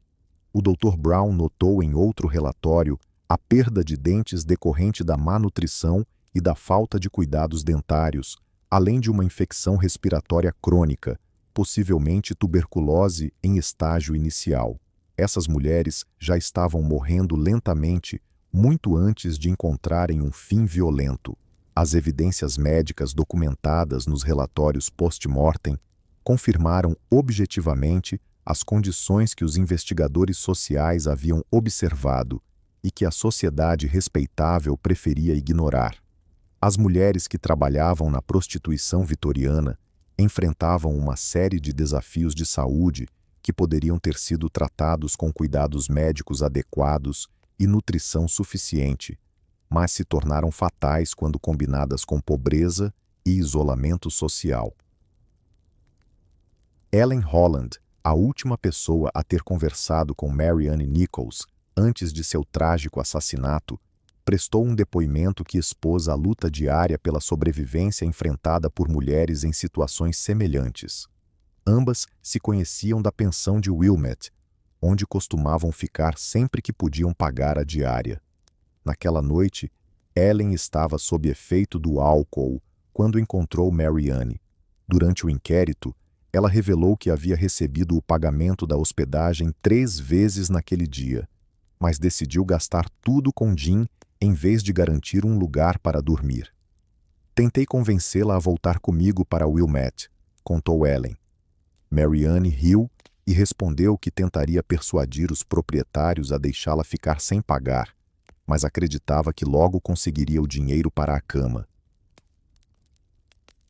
Speaker 1: O Dr. Brown notou em outro relatório a perda de dentes decorrente da má nutrição e da falta de cuidados dentários, além de uma infecção respiratória crônica, possivelmente tuberculose em estágio inicial. Essas mulheres já estavam morrendo lentamente muito antes de encontrarem um fim violento. As evidências médicas documentadas nos relatórios post-mortem confirmaram objetivamente as condições que os investigadores sociais haviam observado e que a sociedade respeitável preferia ignorar. As mulheres que trabalhavam na prostituição vitoriana enfrentavam uma série de desafios de saúde que poderiam ter sido tratados com cuidados médicos adequados e nutrição suficiente, mas se tornaram fatais quando combinadas com pobreza e isolamento social. Ellen Holland, a última pessoa a ter conversado com Marianne Nichols antes de seu trágico assassinato, prestou um depoimento que expôs a luta diária pela sobrevivência enfrentada por mulheres em situações semelhantes. Ambas se conheciam da pensão de Wilmette, onde costumavam ficar sempre que podiam pagar a diária. Naquela noite, Ellen estava sob efeito do álcool quando encontrou Marianne. Durante o inquérito, ela revelou que havia recebido o pagamento da hospedagem 3 vezes naquele dia, mas decidiu gastar tudo com gin em vez de garantir um lugar para dormir. Tentei convencê-la a voltar comigo para Wilmette, contou Ellen. Marianne riu e respondeu que tentaria persuadir os proprietários a deixá-la ficar sem pagar, mas acreditava que logo conseguiria o dinheiro para a cama.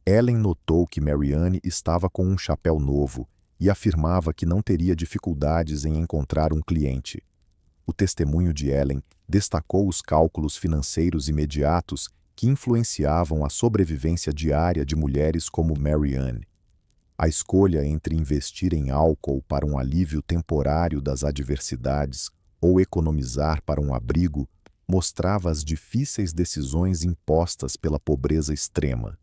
Speaker 1: Ellen notou que Marianne estava com um chapéu novo e afirmava que não teria dificuldades em encontrar um cliente. O testemunho de Ellen destacou os cálculos financeiros imediatos que influenciavam a sobrevivência diária de mulheres como Marianne. A escolha entre investir em álcool para um alívio temporário das adversidades ou economizar para um abrigo mostrava as difíceis decisões impostas pela pobreza extrema.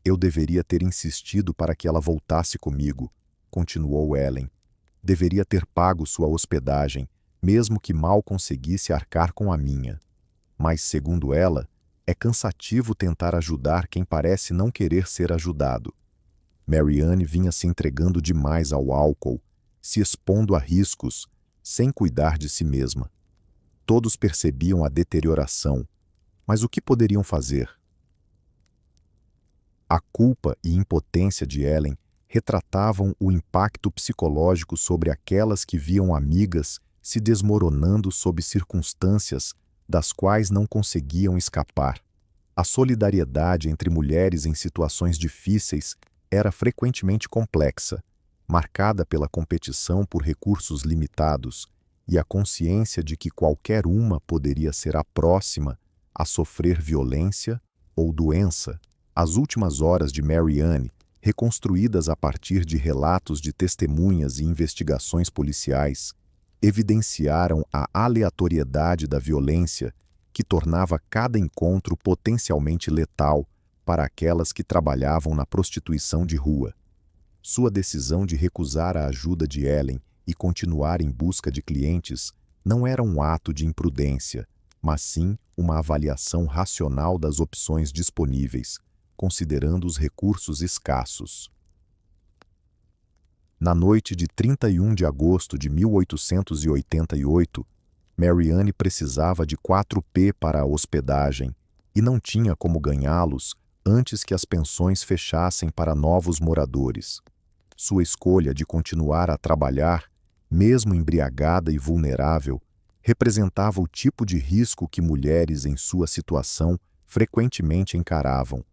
Speaker 1: Eu deveria ter insistido para que ela voltasse comigo, continuou Ellen. Deveria ter pago sua hospedagem, mesmo que mal conseguisse arcar com a minha. Mas, segundo ela, É cansativo tentar ajudar quem parece não querer ser ajudado. Marianne vinha se entregando demais ao álcool, se expondo a riscos, sem cuidar de si mesma. Todos percebiam a deterioração, mas o que poderiam fazer? A culpa e impotência de Ellen retratavam o impacto psicológico sobre aquelas que viam amigas se desmoronando sob circunstâncias das quais não conseguiam escapar. A solidariedade entre mulheres em situações difíceis era frequentemente complexa, marcada pela competição por recursos limitados e a consciência de que qualquer uma poderia ser a próxima a sofrer violência ou doença. As últimas horas de Marianne, reconstruídas a partir de relatos de testemunhas e investigações policiais, evidenciaram a aleatoriedade da violência que tornava cada encontro potencialmente letal para aquelas que trabalhavam na prostituição de rua. Sua decisão de recusar a ajuda de Ellen e continuar em busca de clientes não era um ato de imprudência, mas sim uma avaliação racional das opções disponíveis, considerando os recursos escassos. Na noite de 31 de agosto de 1888, Marianne precisava de 4p para a hospedagem e não tinha como ganhá-los antes que as pensões fechassem para novos moradores. Sua escolha de continuar a trabalhar, mesmo embriagada e vulnerável, representava o tipo de risco que mulheres em sua situação frequentemente encaravam,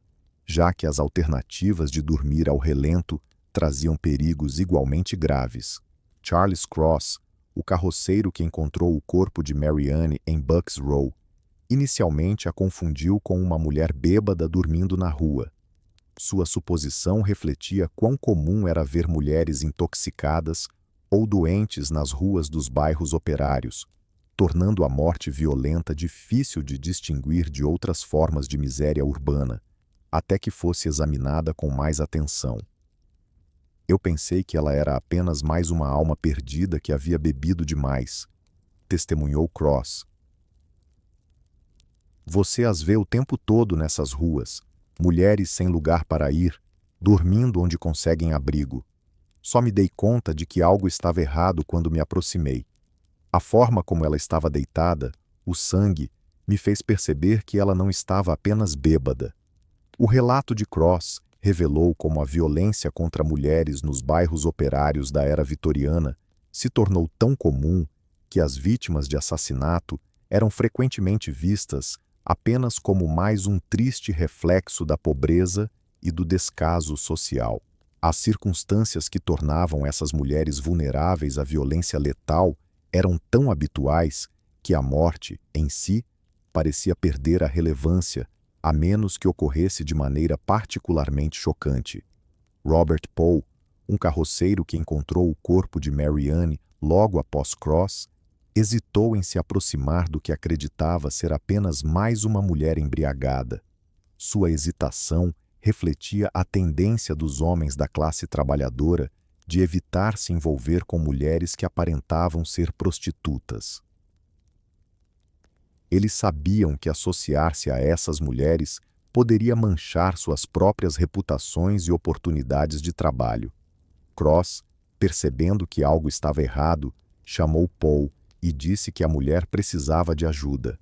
Speaker 1: já que as alternativas de dormir ao relento traziam perigos igualmente graves. Charles Cross, o carroceiro que encontrou o corpo de Marianne em Bucks Row, inicialmente a confundiu com uma mulher bêbada dormindo na rua. Sua suposição refletia quão comum era ver mulheres intoxicadas ou doentes nas ruas dos bairros operários, tornando a morte violenta difícil de distinguir de outras formas de miséria urbana, até que fosse examinada com mais atenção. Eu pensei que ela era apenas mais uma alma perdida que havia bebido demais, testemunhou Cross. Você as vê o tempo todo nessas ruas, mulheres sem lugar para ir, dormindo onde conseguem abrigo. Só me dei conta de que algo estava errado quando me aproximei. A forma como ela estava deitada, o sangue, me fez perceber que ela não estava apenas bêbada. O relato de Cross revelou como a violência contra mulheres nos bairros operários da era vitoriana se tornou tão comum que as vítimas de assassinato eram frequentemente vistas apenas como mais um triste reflexo da pobreza e do descaso social. As circunstâncias que tornavam essas mulheres vulneráveis à violência letal eram tão habituais que a morte, em si, parecia perder a relevância, a menos que ocorresse de maneira particularmente chocante. Robert Poe, um carroceiro que encontrou o corpo de Marianne logo após Cross, hesitou em se aproximar do que acreditava ser apenas mais uma mulher embriagada. Sua hesitação refletia a tendência dos homens da classe trabalhadora de evitar se envolver com mulheres que aparentavam ser prostitutas. Eles sabiam que associar-se a essas mulheres poderia manchar suas próprias reputações e oportunidades de trabalho. Cross, percebendo que algo estava errado, chamou Poe e disse que a mulher precisava de ajuda.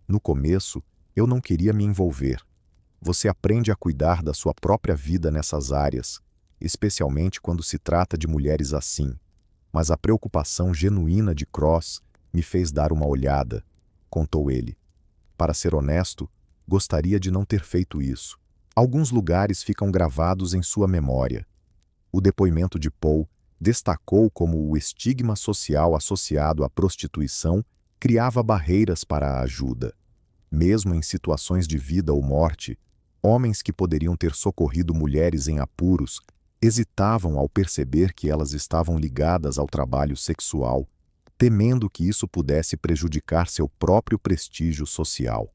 Speaker 1: No começo, eu não queria me envolver. Você aprende a cuidar da sua própria vida nessas áreas, especialmente quando se trata de mulheres assim. Mas a preocupação genuína de Cross me fez dar uma olhada, contou ele. Para ser honesto, gostaria de não ter feito isso. Alguns lugares ficam gravados em sua memória. O depoimento de Poe destacou como o estigma social associado à prostituição criava barreiras para a ajuda. Mesmo em situações de vida ou morte, homens que poderiam ter socorrido mulheres em apuros hesitavam ao perceber que elas estavam ligadas ao trabalho sexual, temendo que isso pudesse prejudicar seu próprio prestígio social.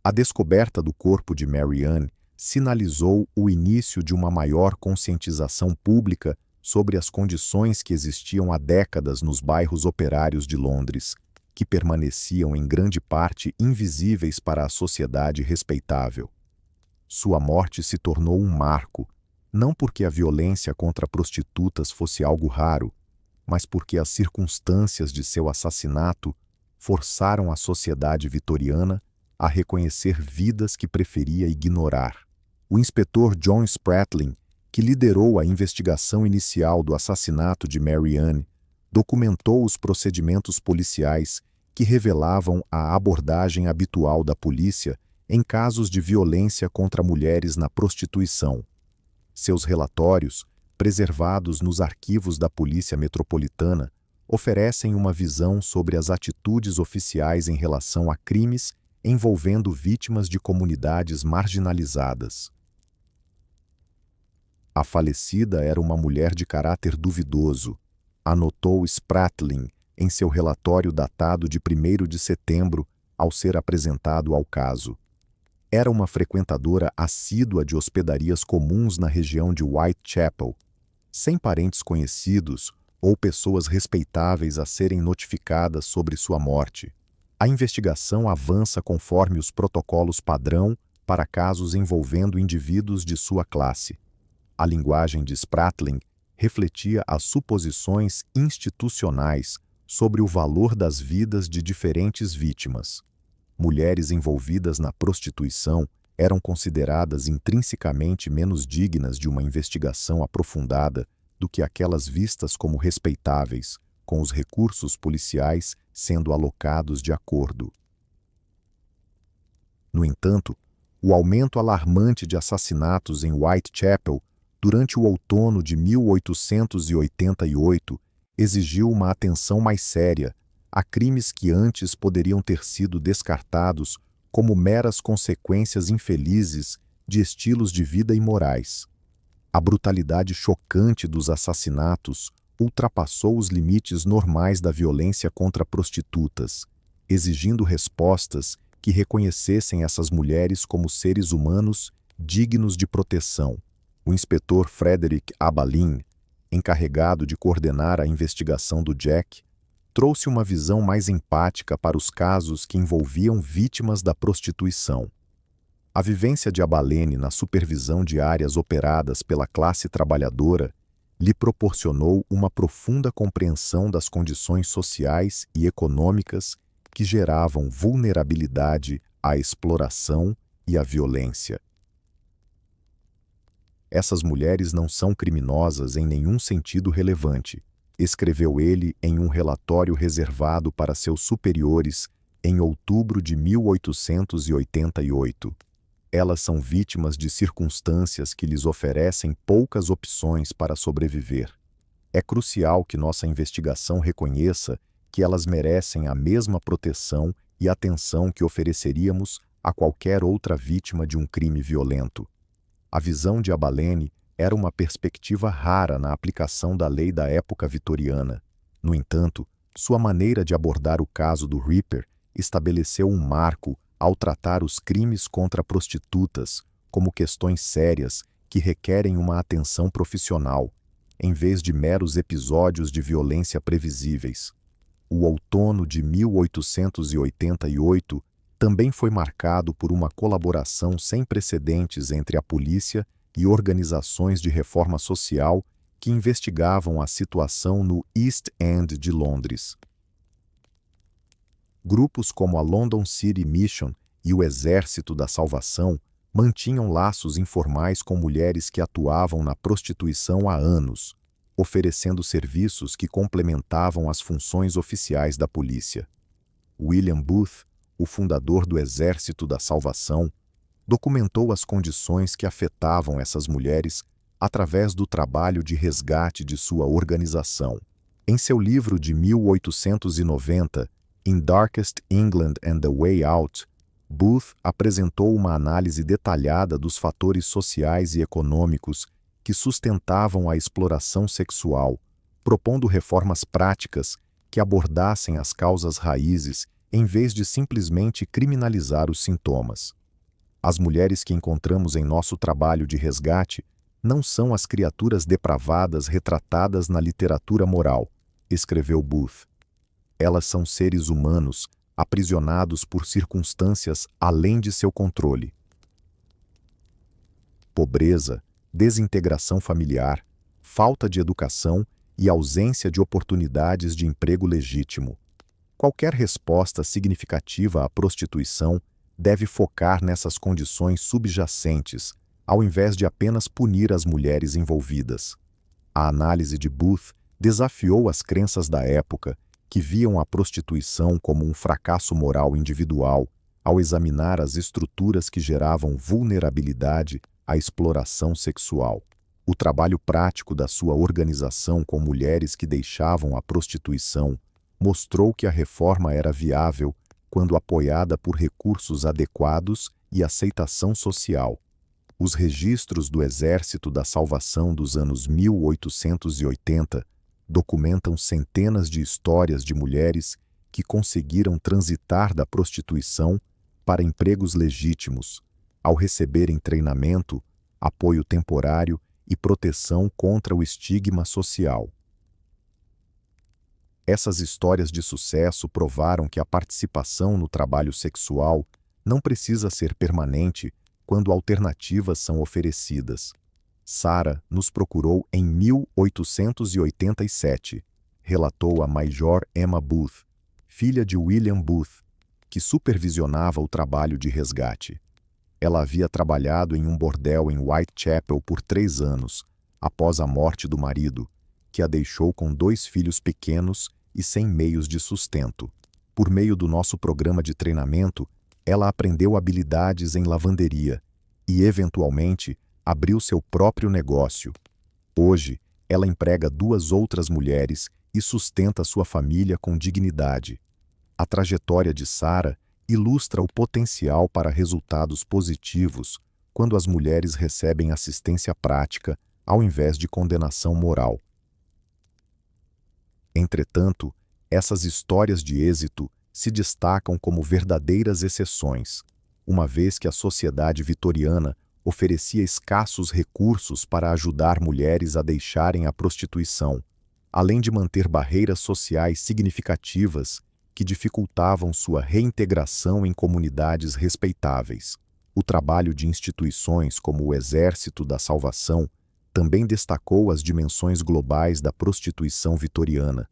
Speaker 1: A descoberta do corpo de Marianne sinalizou o início de uma maior conscientização pública sobre as condições que existiam há décadas nos bairros operários de Londres, que permaneciam em grande parte invisíveis para a sociedade respeitável. Sua morte se tornou um marco, não porque a violência contra prostitutas fosse algo raro, mas porque as circunstâncias de seu assassinato forçaram a sociedade vitoriana a reconhecer vidas que preferia ignorar. O inspetor John Spratling, que liderou a investigação inicial do assassinato de Mary Ann, documentou os procedimentos policiais que revelavam a abordagem habitual da polícia em casos de violência contra mulheres na prostituição. Seus relatórios, preservados nos arquivos da Polícia Metropolitana, oferecem uma visão sobre as atitudes oficiais em relação a crimes envolvendo vítimas de comunidades marginalizadas. A falecida era uma mulher de caráter duvidoso, anotou Spratling em seu relatório datado de 1º de setembro ao ser apresentado ao caso. Era uma frequentadora assídua de hospedarias comuns na região de Whitechapel, sem parentes conhecidos ou pessoas respeitáveis a serem notificadas sobre sua morte. A investigação avança conforme os protocolos padrão para casos envolvendo indivíduos de sua classe. A linguagem de Spratling refletia as suposições institucionais sobre o valor das vidas de diferentes vítimas. Mulheres envolvidas na prostituição eram consideradas intrinsecamente menos dignas de uma investigação aprofundada do que aquelas vistas como respeitáveis, com os recursos policiais sendo alocados de acordo. No entanto, o aumento alarmante de assassinatos em Whitechapel durante o outono de 1888 exigiu uma atenção mais séria a crimes que antes poderiam ter sido descartados como meras consequências infelizes de estilos de vida imorais. A brutalidade chocante dos assassinatos ultrapassou os limites normais da violência contra prostitutas, exigindo respostas que reconhecessem essas mulheres como seres humanos dignos de proteção. O inspetor Frederick Abalin, encarregado de coordenar a investigação do Jack, trouxe uma visão mais empática para os casos que envolviam vítimas da prostituição. A vivência de Abalene na supervisão de áreas operadas pela classe trabalhadora lhe proporcionou uma profunda compreensão das condições sociais e econômicas que geravam vulnerabilidade à exploração e à violência. Essas mulheres não são criminosas em nenhum sentido relevante, escreveu ele em um relatório reservado para seus superiores em outubro de 1888. Elas são vítimas de circunstâncias que lhes oferecem poucas opções para sobreviver. É crucial que nossa investigação reconheça que elas merecem a mesma proteção e atenção que ofereceríamos a qualquer outra vítima de um crime violento. A visão de Abalene era uma perspectiva rara na aplicação da lei da época vitoriana. No entanto, sua maneira de abordar o caso do Ripper estabeleceu um marco ao tratar os crimes contra prostitutas como questões sérias que requerem uma atenção profissional, em vez de meros episódios de violência previsíveis. O outono de 1888 também foi marcado por uma colaboração sem precedentes entre a polícia e organizações de reforma social que investigavam a situação no East End de Londres. Grupos como a London City Mission e o Exército da Salvação mantinham laços informais com mulheres que atuavam na prostituição há anos, oferecendo serviços que complementavam as funções oficiais da polícia. William Booth, o fundador do Exército da Salvação, documentou as condições que afetavam essas mulheres através do trabalho de resgate de sua organização. Em seu livro de 1890, In Darkest England and the Way Out, Booth apresentou uma análise detalhada dos fatores sociais e econômicos que sustentavam a exploração sexual, propondo reformas práticas que abordassem as causas raízes em vez de simplesmente criminalizar os sintomas. As mulheres que encontramos em nosso trabalho de resgate não são as criaturas depravadas retratadas na literatura moral, escreveu Booth. Elas são seres humanos, aprisionados por circunstâncias além de seu controle. Pobreza, desintegração familiar, falta de educação e ausência de oportunidades de emprego legítimo. Qualquer resposta significativa à prostituição deve focar nessas condições subjacentes, ao invés de apenas punir as mulheres envolvidas. A análise de Booth desafiou as crenças da época, que viam a prostituição como um fracasso moral individual, ao examinar as estruturas que geravam vulnerabilidade à exploração sexual. O trabalho prático da sua organização com mulheres que deixavam a prostituição mostrou que a reforma era viável quando apoiada por recursos adequados e aceitação social. Os registros do Exército da Salvação dos anos 1880 documentam centenas de histórias de mulheres que conseguiram transitar da prostituição para empregos legítimos, ao receberem treinamento, apoio temporário e proteção contra o estigma social. Essas histórias de sucesso provaram que a participação no trabalho sexual não precisa ser permanente quando alternativas são oferecidas. Sarah nos procurou em 1887, relatou a Major Emma Booth, filha de William Booth, que supervisionava o trabalho de resgate. Ela havia trabalhado em um bordel em Whitechapel por 3 anos, após a morte do marido, que a deixou com 2 filhos pequenos e sem meios de sustento. Por meio do nosso programa de treinamento, ela aprendeu habilidades em lavanderia e, eventualmente, abriu seu próprio negócio. Hoje, ela emprega 2 outras mulheres e sustenta sua família com dignidade. A trajetória de Sarah ilustra o potencial para resultados positivos quando as mulheres recebem assistência prática ao invés de condenação moral. Entretanto, essas histórias de êxito se destacam como verdadeiras exceções, uma vez que a sociedade vitoriana oferecia escassos recursos para ajudar mulheres a deixarem a prostituição, além de manter barreiras sociais significativas que dificultavam sua reintegração em comunidades respeitáveis. O trabalho de instituições como o Exército da Salvação também destacou as dimensões globais da prostituição vitoriana,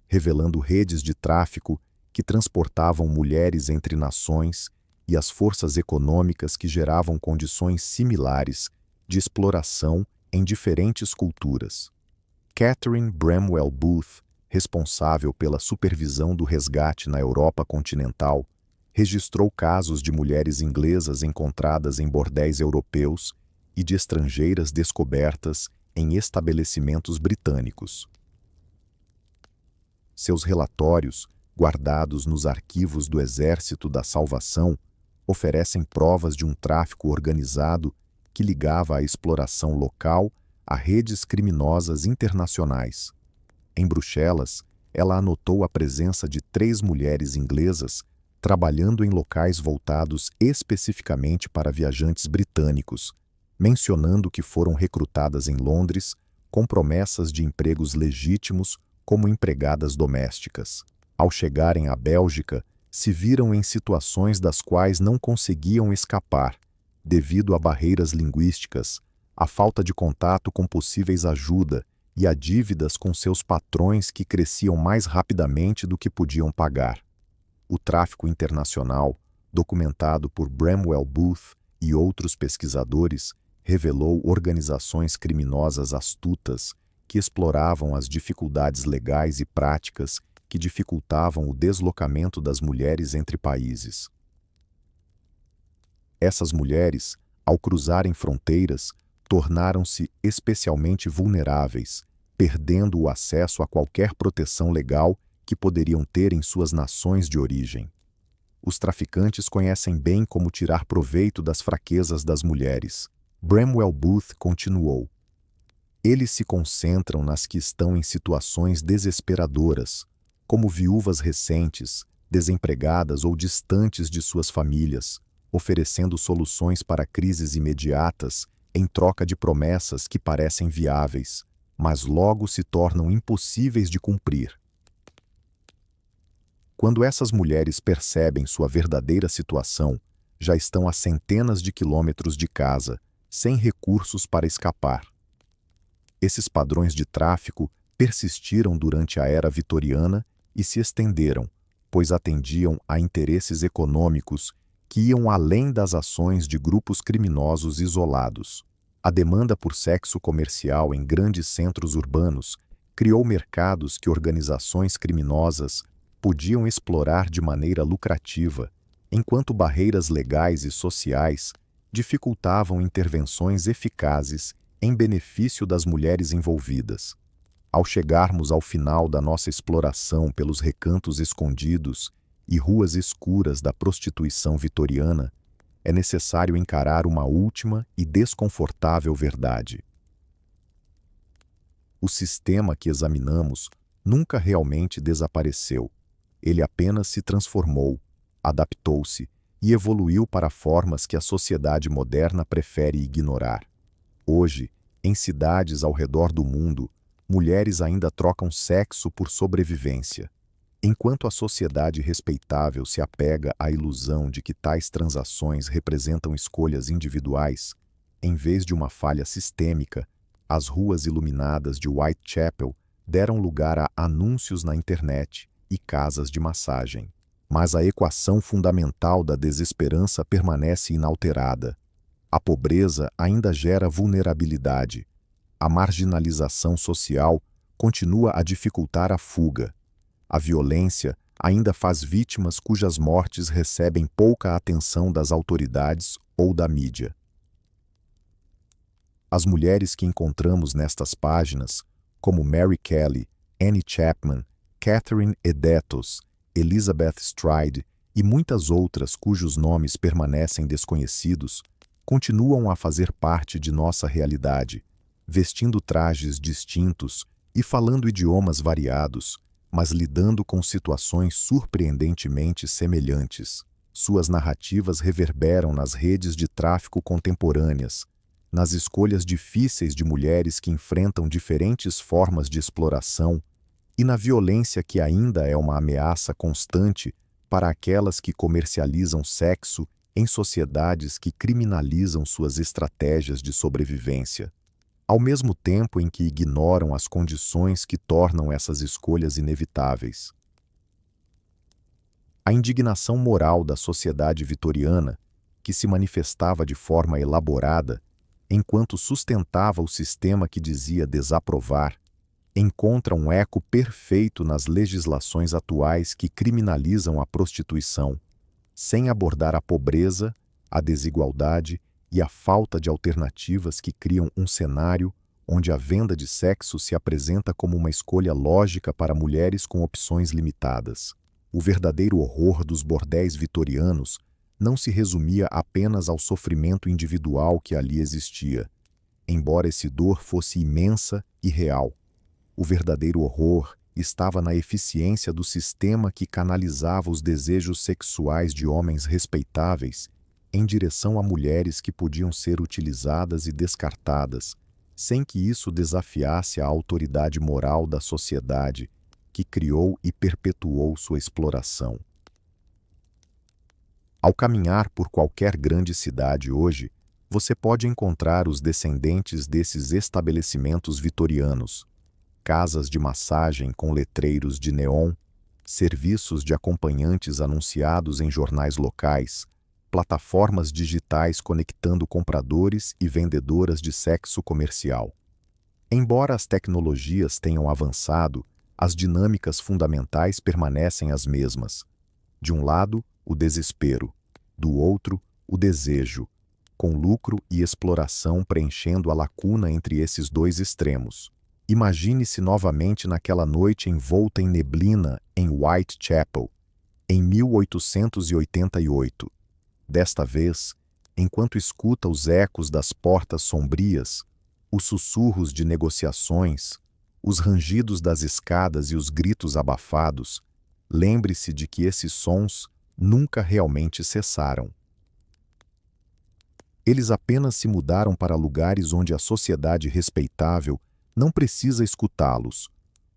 Speaker 1: revelando redes de tráfico que transportavam mulheres entre nações e as forças econômicas que geravam condições similares de exploração em diferentes culturas. Catherine Bramwell Booth, responsável pela supervisão do resgate na Europa continental, registrou casos de mulheres inglesas encontradas em bordéis europeus e de estrangeiras descobertas em estabelecimentos britânicos. Seus relatórios, guardados nos arquivos do Exército da Salvação, oferecem provas de um tráfico organizado que ligava a exploração local a redes criminosas internacionais. Em Bruxelas, ela anotou a presença de 3 mulheres inglesas trabalhando em locais voltados especificamente para viajantes britânicos, mencionando que foram recrutadas em Londres com promessas de empregos legítimos como empregadas domésticas. Ao chegarem à Bélgica, se viram em situações das quais não conseguiam escapar, devido a barreiras linguísticas, a falta de contato com possíveis ajuda e a dívidas com seus patrões que cresciam mais rapidamente do que podiam pagar. O tráfico internacional, documentado por Bramwell Booth e outros pesquisadores, revelou organizações criminosas astutas que exploravam as dificuldades legais e práticas que dificultavam o deslocamento das mulheres entre países. Essas mulheres, ao cruzarem fronteiras, tornaram-se especialmente vulneráveis, perdendo o acesso a qualquer proteção legal que poderiam ter em suas nações de origem. Os traficantes conhecem bem como tirar proveito das fraquezas das mulheres. Bramwell Booth continuou: eles se concentram nas que estão em situações desesperadoras, como viúvas recentes, desempregadas ou distantes de suas famílias, oferecendo soluções para crises imediatas em troca de promessas que parecem viáveis, mas logo se tornam impossíveis de cumprir. Quando essas mulheres percebem sua verdadeira situação, já estão a centenas de quilômetros de casa, sem recursos para escapar. Esses padrões de tráfico persistiram durante a era vitoriana e se estenderam, pois atendiam a interesses econômicos que iam além das ações de grupos criminosos isolados. A demanda por sexo comercial em grandes centros urbanos criou mercados que organizações criminosas podiam explorar de maneira lucrativa, enquanto barreiras legais e sociais dificultavam intervenções eficazes em benefício das mulheres envolvidas. Ao chegarmos ao final da nossa exploração pelos recantos escondidos e ruas escuras da prostituição vitoriana, é necessário encarar uma última e desconfortável verdade. O sistema que examinamos nunca realmente desapareceu. Ele apenas se transformou, adaptou-se e evoluiu para formas que a sociedade moderna prefere ignorar. Hoje, em cidades ao redor do mundo, mulheres ainda trocam sexo por sobrevivência. Enquanto a sociedade respeitável se apega à ilusão de que tais transações representam escolhas individuais, em vez de uma falha sistêmica, as ruas iluminadas de Whitechapel deram lugar a anúncios na internet e casas de massagem. Mas a equação fundamental da desesperança permanece inalterada. A pobreza ainda gera vulnerabilidade. A marginalização social continua a dificultar a fuga. A violência ainda faz vítimas cujas mortes recebem pouca atenção das autoridades ou da mídia. As mulheres que encontramos nestas páginas, como Mary Kelly, Annie Chapman, Catherine Edetos, Elizabeth Stride e muitas outras cujos nomes permanecem desconhecidos, continuam a fazer parte de nossa realidade, vestindo trajes distintos e falando idiomas variados, mas lidando com situações surpreendentemente semelhantes. Suas narrativas reverberam nas redes de tráfico contemporâneas, nas escolhas difíceis de mulheres que enfrentam diferentes formas de exploração e na violência que ainda é uma ameaça constante para aquelas que comercializam sexo em sociedades que criminalizam suas estratégias de sobrevivência, ao mesmo tempo em que ignoram as condições que tornam essas escolhas inevitáveis. A indignação moral da sociedade vitoriana, que se manifestava de forma elaborada, enquanto sustentava o sistema que dizia desaprovar, encontra um eco perfeito nas legislações atuais que criminalizam a prostituição, sem abordar a pobreza, a desigualdade e a falta de alternativas que criam um cenário onde a venda de sexo se apresenta como uma escolha lógica para mulheres com opções limitadas. O verdadeiro horror dos bordéis vitorianos não se resumia apenas ao sofrimento individual que ali existia, embora esse dor fosse imensa e real. O verdadeiro horror estava na eficiência do sistema que canalizava os desejos sexuais de homens respeitáveis em direção a mulheres que podiam ser utilizadas e descartadas, sem que isso desafiasse a autoridade moral da sociedade que criou e perpetuou sua exploração. Ao caminhar por qualquer grande cidade hoje, você pode encontrar os descendentes desses estabelecimentos vitorianos, casas de massagem com letreiros de neon, serviços de acompanhantes anunciados em jornais locais, plataformas digitais conectando compradores e vendedoras de sexo comercial. Embora as tecnologias tenham avançado, as dinâmicas fundamentais permanecem as mesmas. De um lado, o desespero, do outro, o desejo, com lucro e exploração preenchendo a lacuna entre esses dois extremos. Imagine-se novamente naquela noite envolta em neblina em Whitechapel, em 1888. Desta vez, enquanto escuta os ecos das portas sombrias, os sussurros de negociações, os rangidos das escadas e os gritos abafados, lembre-se de que esses sons nunca realmente cessaram. Eles apenas se mudaram para lugares onde a sociedade respeitável não precisa escutá-los,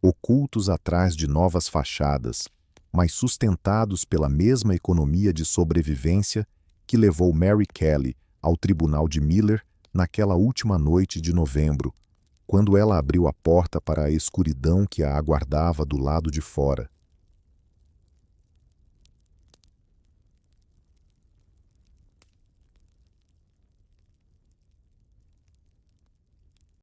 Speaker 1: ocultos atrás de novas fachadas, mas sustentados pela mesma economia de sobrevivência que levou Mary Kelly ao tribunal de Miller naquela última noite de novembro, quando ela abriu a porta para a escuridão que a aguardava do lado de fora.